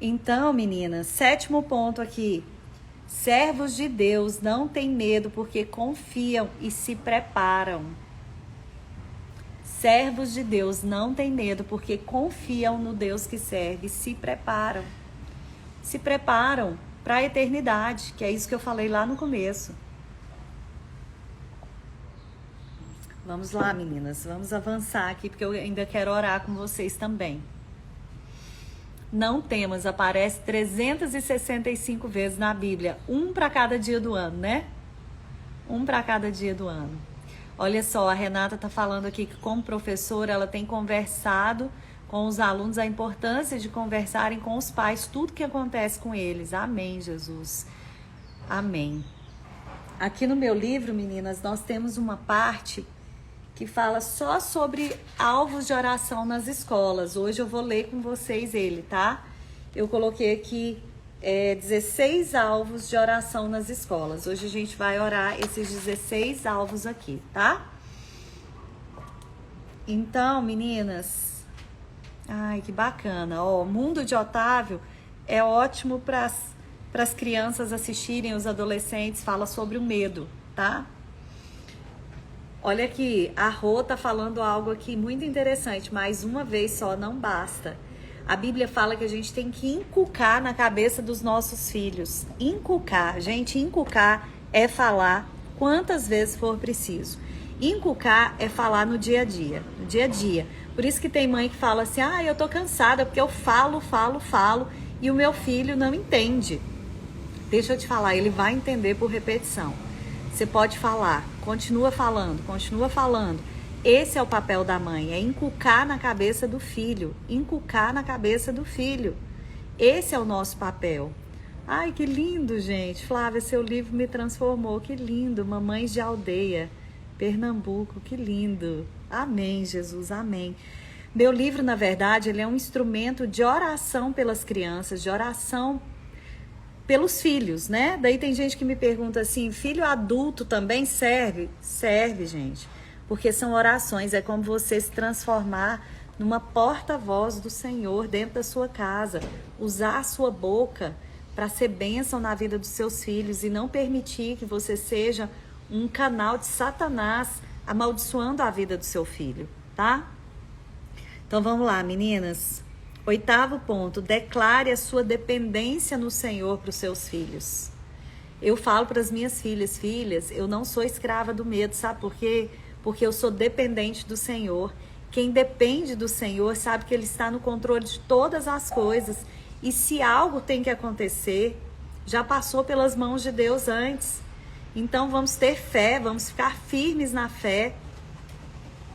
Então, meninas, 7º ponto aqui. Servos de Deus não têm medo porque confiam e se preparam. Servos de Deus não têm medo porque confiam no Deus que serve e se preparam. Se preparam para a eternidade, que é isso que eu falei lá no começo. Vamos lá, meninas, vamos avançar aqui, porque eu ainda quero orar com vocês também. Não temos, aparece 365 vezes na Bíblia, um para cada dia do ano, né? Um para cada dia do ano. Olha só, a Renata está falando aqui que como professora ela tem conversado com os alunos a importância de conversarem com os pais, tudo que acontece com eles. Amém, Jesus. Amém. Aqui no meu livro, meninas, nós temos uma parte que fala só sobre alvos de oração nas escolas. Hoje eu vou ler com vocês ele, tá? Eu coloquei aqui 16 alvos de oração nas escolas. Hoje a gente vai orar esses 16 alvos aqui, tá? Então, meninas, ai, que bacana. Ó, o Mundo de Otávio é ótimo para as crianças assistirem, os adolescentes, fala sobre o medo, tá? Olha aqui, a Rô tá falando algo aqui muito interessante, mas uma vez só não basta. A Bíblia fala que a gente tem que inculcar na cabeça dos nossos filhos. Inculcar, gente, inculcar é falar quantas vezes for preciso. Inculcar é falar no dia a dia, no dia a dia. Por isso que tem mãe que fala assim, eu tô cansada porque eu falo, e o meu filho não entende. Deixa eu te falar, ele vai entender por repetição. Você pode falar, continua falando. Esse é o papel da mãe, é inculcar na cabeça do filho. Inculcar na cabeça do filho. Esse é o nosso papel. Ai, que lindo, gente. Flávia, seu livro me transformou. Que lindo. Mamães de Aldeia, Pernambuco. Que lindo. Amém, Jesus. Amém. Meu livro, na verdade, ele é um instrumento de oração pelas crianças, de oração pelos filhos, né? Daí tem gente que me pergunta assim, filho adulto também serve? Serve, gente. Porque são orações, é como você se transformar numa porta-voz do Senhor dentro da sua casa. Usar a sua boca para ser bênção na vida dos seus filhos e não permitir que você seja um canal de Satanás amaldiçoando a vida do seu filho, tá? Então vamos lá, meninas. 8º ponto, declare a sua dependência no Senhor para os seus filhos. Eu falo para as minhas filhas, eu não sou escrava do medo, sabe por quê? Porque eu sou dependente do Senhor. Quem depende do Senhor sabe que Ele está no controle de todas as coisas. E se algo tem que acontecer, já passou pelas mãos de Deus antes. Então vamos ter fé, vamos ficar firmes na fé,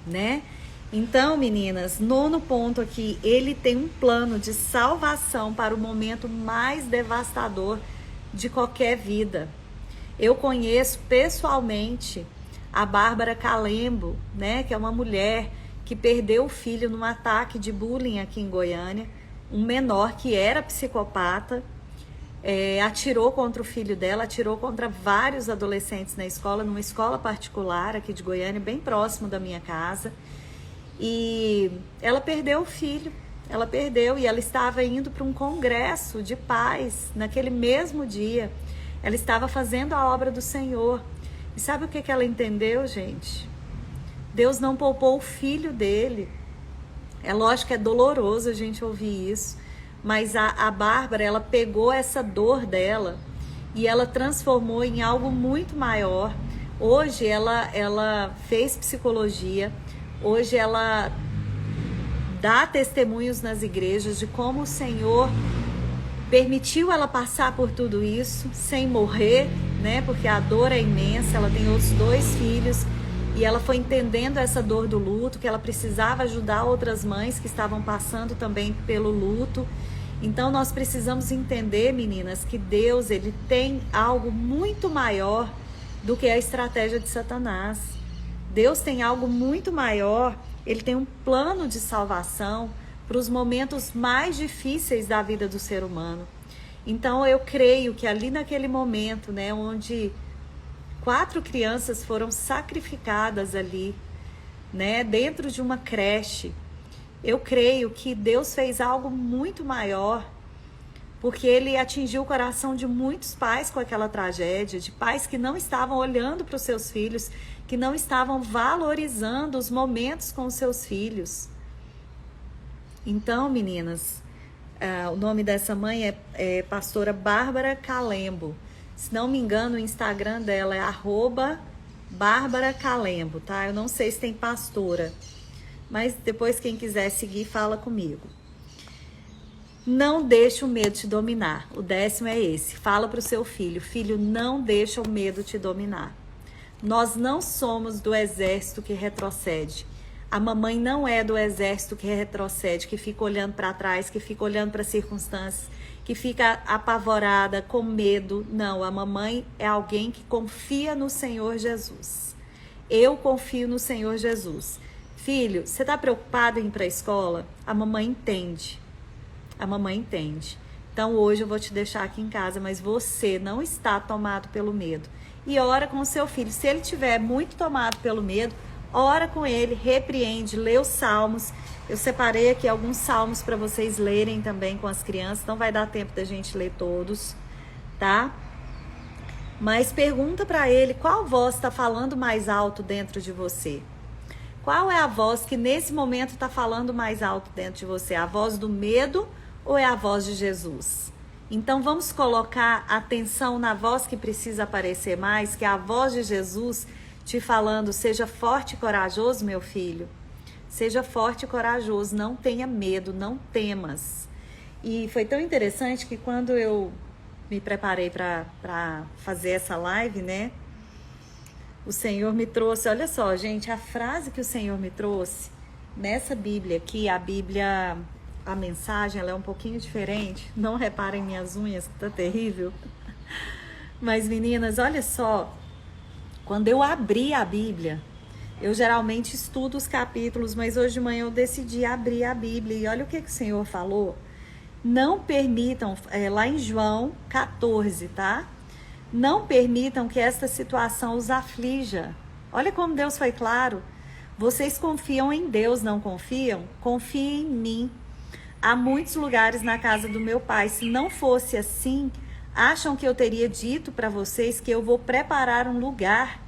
né? Então, meninas, 9º ponto aqui, Ele tem um plano de salvação para o momento mais devastador de qualquer vida. Eu conheço pessoalmente a Bárbara Calembo, né, que é uma mulher que perdeu o filho num ataque de bullying aqui em Goiânia, um menor que era psicopata, atirou contra o filho dela, atirou contra vários adolescentes na escola, numa escola particular aqui de Goiânia, bem próximo da minha casa, e ela perdeu o filho, e ela estava indo para um congresso de pais naquele mesmo dia, ela estava fazendo a obra do Senhor. E sabe o que ela entendeu, gente? Deus não poupou o filho dele. É lógico que é doloroso a gente ouvir isso, mas a Bárbara, ela pegou essa dor dela e ela transformou em algo muito maior. Hoje ela fez psicologia, hoje ela dá testemunhos nas igrejas de como o Senhor permitiu ela passar por tudo isso sem morrer, né? Porque a dor é imensa, ela tem outros 2 filhos e ela foi entendendo essa dor do luto, que ela precisava ajudar outras mães que estavam passando também pelo luto. Então nós precisamos entender, meninas, que Deus, Ele tem algo muito maior do que a estratégia de Satanás. Deus tem algo muito maior, Ele tem um plano de salvação para os momentos mais difíceis da vida do ser humano. Então eu creio que ali naquele momento, né, onde 4 crianças foram sacrificadas ali, né, dentro de uma creche, eu creio que Deus fez algo muito maior, porque Ele atingiu o coração de muitos pais com aquela tragédia, de pais que não estavam olhando para os seus filhos, que não estavam valorizando os momentos com os seus filhos. Então, meninas, o nome dessa mãe é pastora Bárbara Calembo. Se não me engano, o Instagram dela é @Bárbara Calembo, tá? Eu não sei se tem pastora, mas depois quem quiser seguir, fala comigo. Não deixe o medo te dominar. O 10º é esse. Fala para o seu filho. Filho, não deixa o medo te dominar. Nós não somos do exército que retrocede. A mamãe não é do exército que retrocede, que fica olhando para trás, que fica olhando para as circunstâncias, que fica apavorada, com medo. Não, a mamãe é alguém que confia no Senhor Jesus. Eu confio no Senhor Jesus. Filho, você está preocupado em ir para a escola? A mamãe entende. A mamãe entende. Então hoje eu vou te deixar aqui em casa, mas você não está tomado pelo medo. E ora com o seu filho. Se ele estiver muito tomado pelo medo, ora com ele, repreende, lê os salmos. Eu separei aqui alguns salmos para vocês lerem também com as crianças. Não vai dar tempo da gente ler todos, tá? Mas pergunta para ele qual voz está falando mais alto dentro de você. Qual é a voz que nesse momento está falando mais alto dentro de você? A voz do medo ou é a voz de Jesus? Então vamos colocar atenção na voz que precisa aparecer mais, que é a voz de Jesus te falando: seja forte e corajoso, meu filho. Seja forte e corajoso, não tenha medo, não temas. E foi tão interessante que quando eu me preparei para fazer essa live, né? O Senhor me trouxe, olha só, gente, a frase que o Senhor me trouxe nessa Bíblia aqui, a Bíblia, a mensagem, ela é um pouquinho diferente. Não reparem minhas unhas, que tá terrível. Mas, meninas, olha só, quando eu abri a Bíblia, eu geralmente estudo os capítulos, mas hoje de manhã eu decidi abrir a Bíblia. E olha o que o Senhor falou. Não permitam, lá em João 14, tá? Não permitam que esta situação os aflija. Olha como Deus foi claro. Vocês confiam em Deus, não confiam? Confiem em mim. Há muitos lugares na casa do meu pai. Se não fosse assim, acham que eu teria dito para vocês que eu vou preparar um lugar?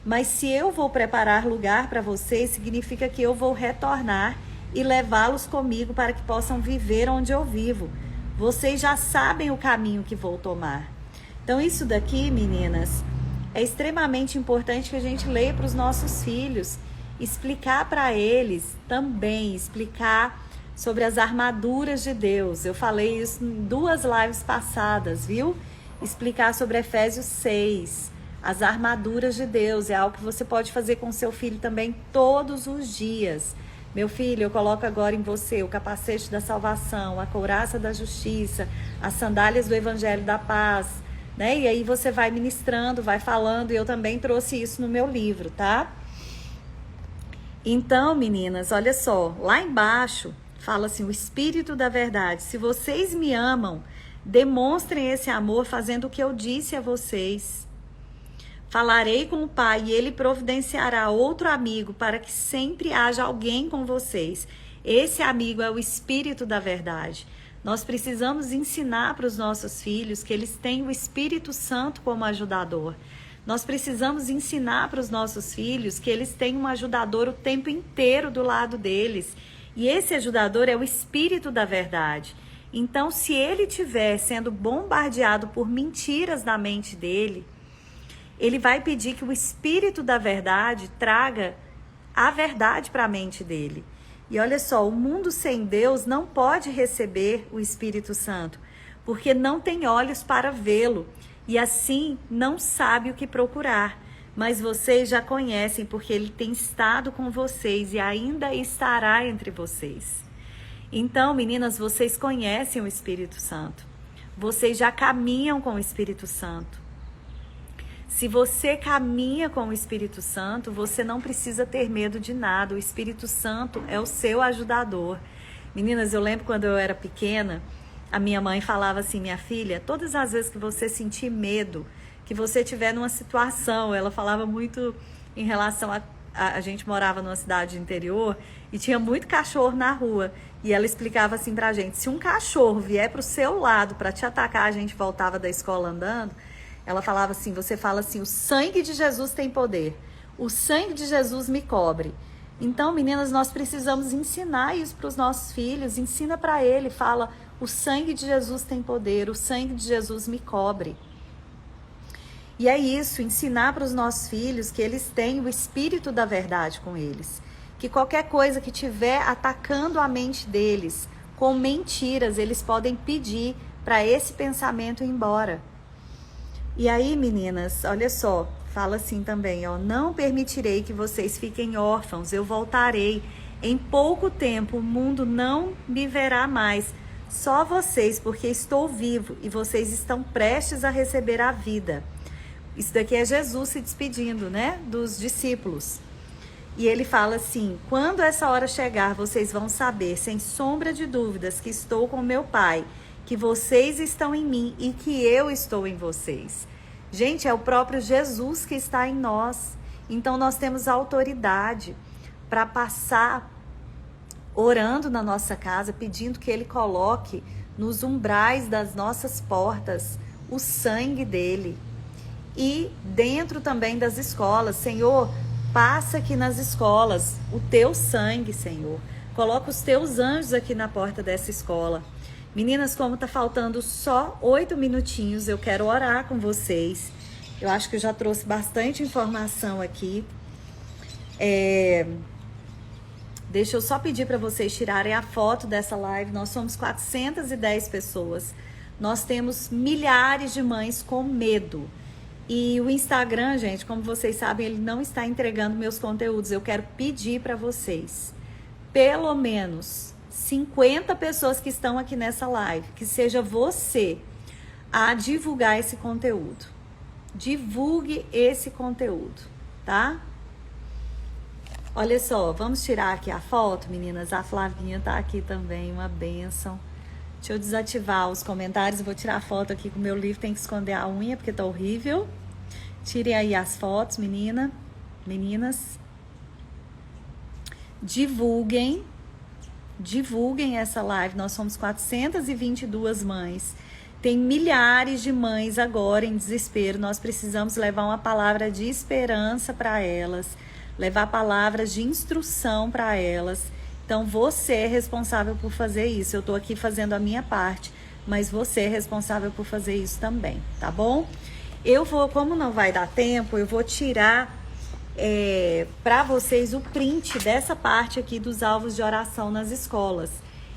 Mas se eu vou preparar lugar para vocês, significa que eu vou retornar e levá-los comigo para que possam viver onde eu vivo. Vocês já sabem o caminho que vou tomar. Então isso daqui, meninas, é extremamente importante que a gente leia para os nossos filhos, explicar para eles também, explicar sobre as armaduras de Deus. Eu falei isso em 2 lives passadas, viu? Explicar sobre Efésios 6, as armaduras de Deus, é algo que você pode fazer com seu filho também todos os dias. Meu filho, eu coloco agora em você o capacete da salvação, a couraça da justiça, as sandálias do evangelho da paz, né? E aí você vai ministrando, vai falando, e eu também trouxe isso no meu livro, tá? Então, meninas, olha só, lá embaixo fala assim: o Espírito da verdade. Se vocês me amam, demonstrem esse amor fazendo o que eu disse a vocês. Falarei com o Pai e ele providenciará outro amigo para que sempre haja alguém com vocês. Esse amigo é o Espírito da verdade. Nós precisamos ensinar para os nossos filhos que eles têm o Espírito Santo como ajudador. Nós precisamos ensinar para os nossos filhos que eles têm um ajudador o tempo inteiro do lado deles. E esse ajudador é o Espírito da verdade. Então, se ele estiver sendo bombardeado por mentiras na mente dele, ele vai pedir que o Espírito da verdade traga a verdade para a mente dele. E olha só, o mundo sem Deus não pode receber o Espírito Santo, porque não tem olhos para vê-lo e assim não sabe o que procurar. Mas vocês já conhecem, porque ele tem estado com vocês e ainda estará entre vocês. Então, meninas, vocês conhecem o Espírito Santo. Vocês já caminham com o Espírito Santo. Se você caminha com o Espírito Santo, você não precisa ter medo de nada. O Espírito Santo é o seu ajudador. Meninas, eu lembro quando eu era pequena, a minha mãe falava assim: minha filha, todas as vezes que você sentir medo, que você estiver numa situação, ela falava muito em relação a gente morava numa cidade interior e tinha muito cachorro na rua. E ela explicava assim pra gente: se um cachorro vier pro seu lado para te atacar, a gente voltava da escola andando. Ela falava assim, você fala assim: o sangue de Jesus tem poder, o sangue de Jesus me cobre. Então, meninas, nós precisamos ensinar isso para os nossos filhos. Ensina para ele, fala: o sangue de Jesus tem poder, o sangue de Jesus me cobre. E é isso, ensinar para os nossos filhos que eles têm o Espírito da verdade com eles. Que qualquer coisa que estiver atacando a mente deles com mentiras, eles podem pedir para esse pensamento ir embora. E aí, meninas, olha só, fala assim também, ó: não permitirei que vocês fiquem órfãos, eu voltarei. Em pouco tempo o mundo não me verá mais, só vocês, porque estou vivo e vocês estão prestes a receber a vida. Isso daqui é Jesus se despedindo, né, dos discípulos. E ele fala assim: quando essa hora chegar, vocês vão saber, sem sombra de dúvidas, que estou com meu Pai, que vocês estão em mim e que eu estou em vocês. Gente, é o próprio Jesus que está em nós. Então nós temos autoridade para passar orando na nossa casa, pedindo que Ele coloque nos umbrais das nossas portas o sangue dele. E dentro também das escolas, Senhor, passa aqui nas escolas o teu sangue, Senhor. Coloca os teus anjos aqui na porta dessa escola. Meninas, como tá faltando só 8 minutinhos, eu quero orar com vocês. Eu acho que eu já trouxe bastante informação aqui. Deixa eu só pedir para vocês tirarem a foto dessa live. Nós somos 410 pessoas. Nós temos milhares de mães com medo. E o Instagram, gente, como vocês sabem, ele não está entregando meus conteúdos. Eu quero pedir para vocês, pelo menos 50 pessoas que estão aqui nessa live, que seja você a divulgar esse conteúdo. Divulgue esse conteúdo, tá? Olha só, vamos tirar aqui a foto, meninas. A Flavinha tá aqui também, uma bênção. Deixa eu desativar os comentários. Eu vou tirar a foto aqui com o meu livro. Tem que esconder a unha porque tá horrível. Tirem aí as fotos, meninas. Divulguem essa live. Nós somos 422 mães. Tem milhares de mães agora em desespero. Nós precisamos levar uma palavra de esperança para elas, levar palavras de instrução para elas. Então você é responsável por fazer isso. Eu estou aqui fazendo a minha parte, mas você é responsável por fazer isso também, tá bom? Eu vou, como não vai dar tempo, eu vou tirar para vocês o print dessa parte aqui dos alvos de oração nas escolas.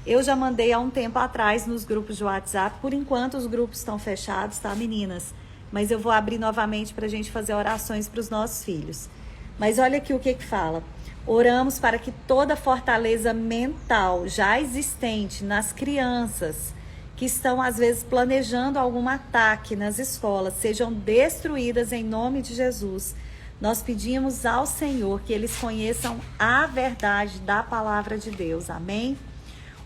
Eu já mandei há um tempo atrás nos grupos de WhatsApp. Por enquanto os grupos estão fechados, tá, meninas? Mas eu vou abrir novamente para a gente fazer orações para os nossos filhos. Mas olha aqui o que fala. Oramos para que toda fortaleza mental já existente nas crianças que estão, às vezes, planejando algum ataque nas escolas, sejam destruídas em nome de Jesus. Nós pedimos ao Senhor que eles conheçam a verdade da palavra de Deus. Amém?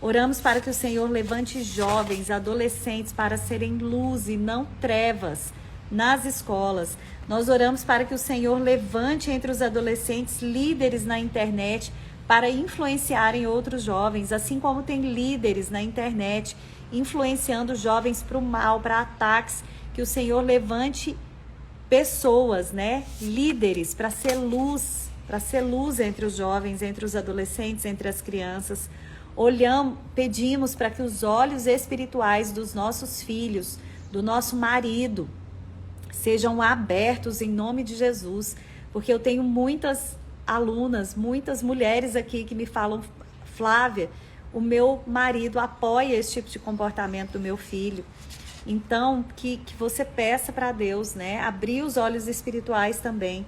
Oramos para que o Senhor levante jovens, adolescentes para serem luz e não trevas nas escolas. Nós oramos para que o Senhor levante entre os adolescentes líderes na internet para influenciarem outros jovens, assim como tem líderes na internet influenciando jovens para o mal, para ataques. Que o Senhor levante pessoas, né, líderes para ser luz entre os jovens, entre os adolescentes, entre as crianças. Pedimos para que os olhos espirituais dos nossos filhos, do nosso marido, sejam abertos em nome de Jesus, porque eu tenho muitas alunas, muitas mulheres aqui que me falam: Flávia, o meu marido apoia esse tipo de comportamento do meu filho. Então, que você peça para Deus, né, abrir os olhos espirituais também.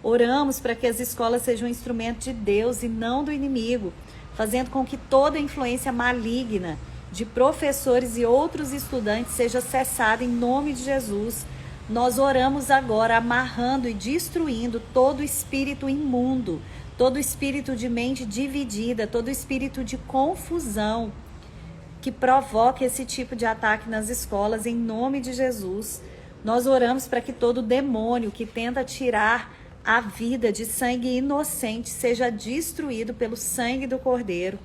Oramos para que as escolas sejam um instrumento de Deus e não do inimigo, fazendo com que toda influência maligna de professores e outros estudantes seja cessada em nome de Jesus. Nós oramos agora amarrando e destruindo todo espírito imundo, todo espírito de mente dividida, todo espírito de confusão que provoca esse tipo de ataque nas escolas em nome de Jesus. Nós oramos para que todo demônio que tenta tirar a vida de sangue inocente seja destruído pelo sangue do Cordeiro.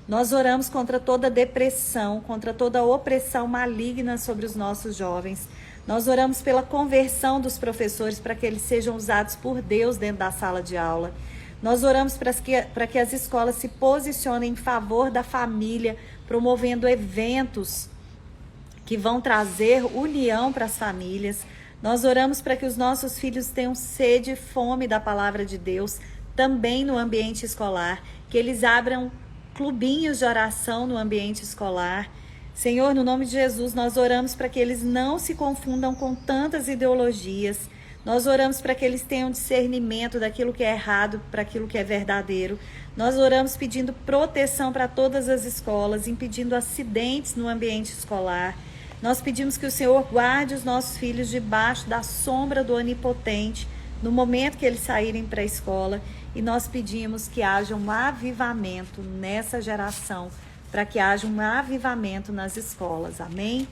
Nós oramos contra toda depressão, contra toda opressão maligna sobre os nossos jovens. Nós oramos pela conversão dos professores para que eles sejam usados por Deus dentro da sala de aula. Nós oramos para que as escolas se posicionem em favor da família, promovendo eventos que vão trazer união para as famílias. Nós oramos para que os nossos filhos tenham sede e fome da palavra de Deus, também no ambiente escolar, que eles abram clubinhos de oração no ambiente escolar. Senhor, no nome de Jesus, nós oramos para que eles não se confundam com tantas ideologias. Nós oramos para que eles tenham discernimento daquilo que é errado para aquilo que é verdadeiro. Nós oramos pedindo proteção para todas as escolas, impedindo acidentes no ambiente escolar. Nós pedimos que o Senhor guarde os nossos filhos debaixo da sombra do Onipotente no momento que eles saírem para a escola. E nós pedimos que haja um avivamento nessa geração, para que haja um avivamento nas escolas. Amém?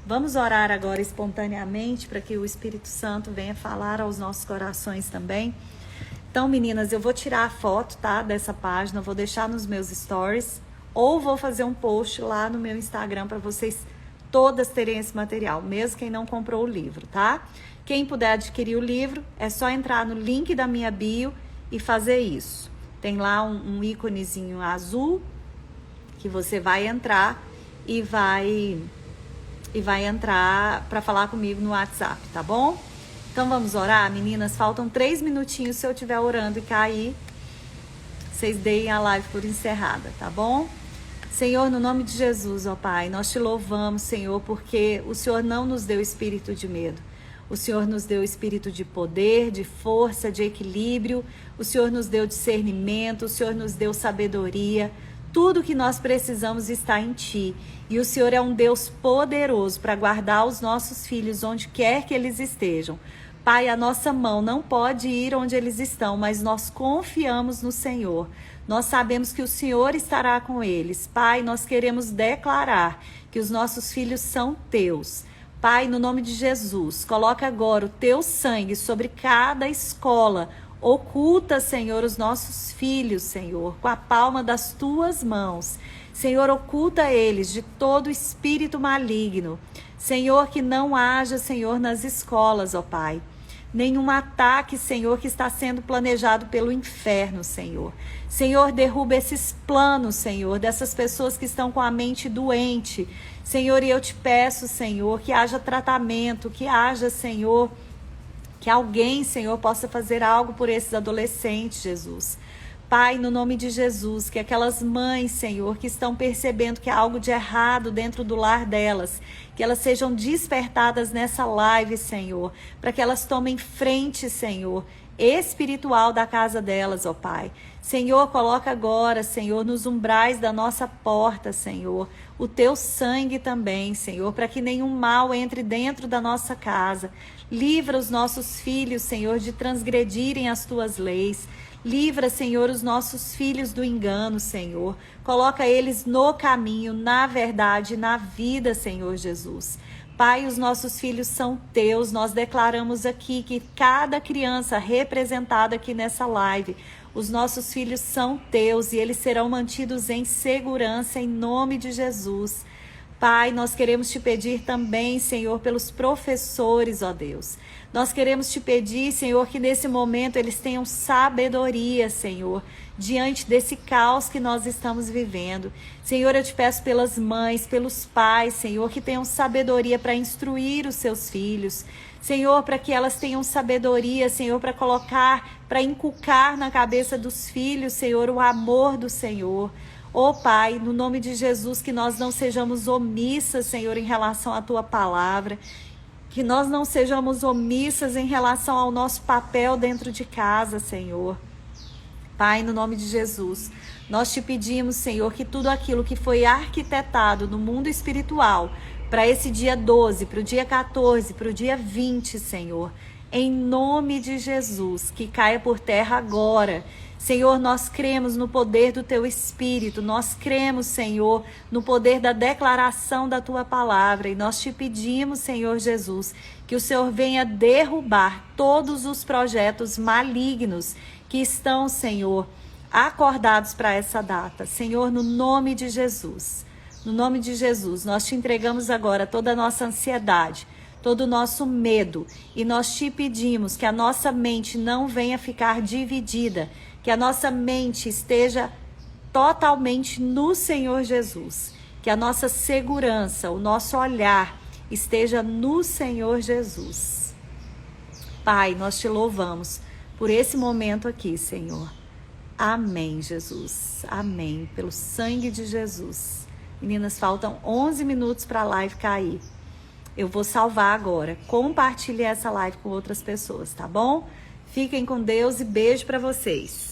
Vamos orar agora espontaneamente para que o Espírito Santo venha falar aos nossos corações também. Então, meninas, eu vou tirar a foto, tá, dessa página, vou deixar nos meus stories ou vou fazer um post lá no meu Instagram para vocês todas terem esse material, mesmo quem não comprou o livro, tá? Quem puder adquirir o livro, é só entrar no link da minha bio e fazer isso. Tem lá um íconezinho azul que você vai entrar e vai entrar para falar comigo no WhatsApp, tá bom? Então vamos orar, meninas? Faltam 3 minutinhos. Se eu estiver orando e cair, vocês deem a live por encerrada, tá bom? Senhor, no nome de Jesus, ó Pai, nós te louvamos, Senhor, porque o Senhor não nos deu espírito de medo. O Senhor nos deu espírito de poder, de força, de equilíbrio. O Senhor nos deu discernimento, o Senhor nos deu sabedoria. Tudo que nós precisamos está em Ti. E o Senhor é um Deus poderoso para guardar os nossos filhos onde quer que eles estejam. Pai, a nossa mão não pode ir onde eles estão, mas nós confiamos no Senhor. Nós sabemos que o Senhor estará com eles. Pai, nós queremos declarar que os nossos filhos são Teus. Pai, no nome de Jesus, coloca agora o Teu sangue sobre cada escola. Oculta, Senhor, os nossos filhos, Senhor, com a palma das Tuas mãos. Senhor, oculta eles de todo espírito maligno. Senhor, que não haja, Senhor, nas escolas, ó Pai, nenhum ataque, Senhor, que está sendo planejado pelo inferno, Senhor. Senhor, derruba esses planos, Senhor, dessas pessoas que estão com a mente doente. Senhor, e eu te peço, Senhor, que haja tratamento, que haja, Senhor, que alguém, Senhor, possa fazer algo por esses adolescentes, Jesus. Pai, no nome de Jesus, que aquelas mães, Senhor, que estão percebendo que há algo de errado dentro do lar delas, que elas sejam despertadas nessa live, Senhor, para que elas tomem frente, Senhor, espiritual da casa delas, ó Pai. Senhor, coloca agora, Senhor, nos umbrais da nossa porta, Senhor, o Teu sangue também, Senhor, para que nenhum mal entre dentro da nossa casa. Livra os nossos filhos, Senhor, de transgredirem as Tuas leis. Livra, Senhor, os nossos filhos do engano, Senhor. Coloca eles no caminho, na verdade, na vida, Senhor Jesus. Pai, os nossos filhos são Teus. Nós declaramos aqui que cada criança representada aqui nessa live, os nossos filhos são Teus e eles serão mantidos em segurança em nome de Jesus. Pai, nós queremos Te pedir também, Senhor, pelos professores, ó Deus. Nós queremos Te pedir, Senhor, que nesse momento eles tenham sabedoria, Senhor, diante desse caos que nós estamos vivendo. Senhor, eu Te peço pelas mães, pelos pais, Senhor, que tenham sabedoria para instruir os seus filhos. Senhor, para que elas tenham sabedoria, Senhor, para colocar, para inculcar na cabeça dos filhos, Senhor, o amor do Senhor. Ó Pai, no nome de Jesus, que nós não sejamos omissas, Senhor, em relação à Tua palavra, que nós não sejamos omissas em relação ao nosso papel dentro de casa, Senhor. Pai, no nome de Jesus, nós Te pedimos, Senhor, que tudo aquilo que foi arquitetado no mundo espiritual, para esse dia 12, para o dia 14, para o dia 20, Senhor, em nome de Jesus, que caia por terra agora. Senhor, nós cremos no poder do Teu Espírito, nós cremos, Senhor, no poder da declaração da Tua palavra, e nós Te pedimos, Senhor Jesus, que o Senhor venha derrubar todos os projetos malignos que estão, Senhor, acordados para essa data. Senhor, no nome de Jesus, nós Te entregamos agora toda a nossa ansiedade, todo o nosso medo, e nós Te pedimos que a nossa mente não venha ficar dividida, que a nossa mente esteja totalmente no Senhor Jesus, que a nossa segurança, o nosso olhar esteja no Senhor Jesus. Pai, nós Te louvamos por esse momento aqui, Senhor. Amém, Jesus. Amém. Pelo sangue de Jesus. Meninas, faltam 11 minutos para a live cair. eu vou salvar agora. Compartilhe essa live com outras pessoas, tá bom? Fiquem com Deus e beijo para vocês.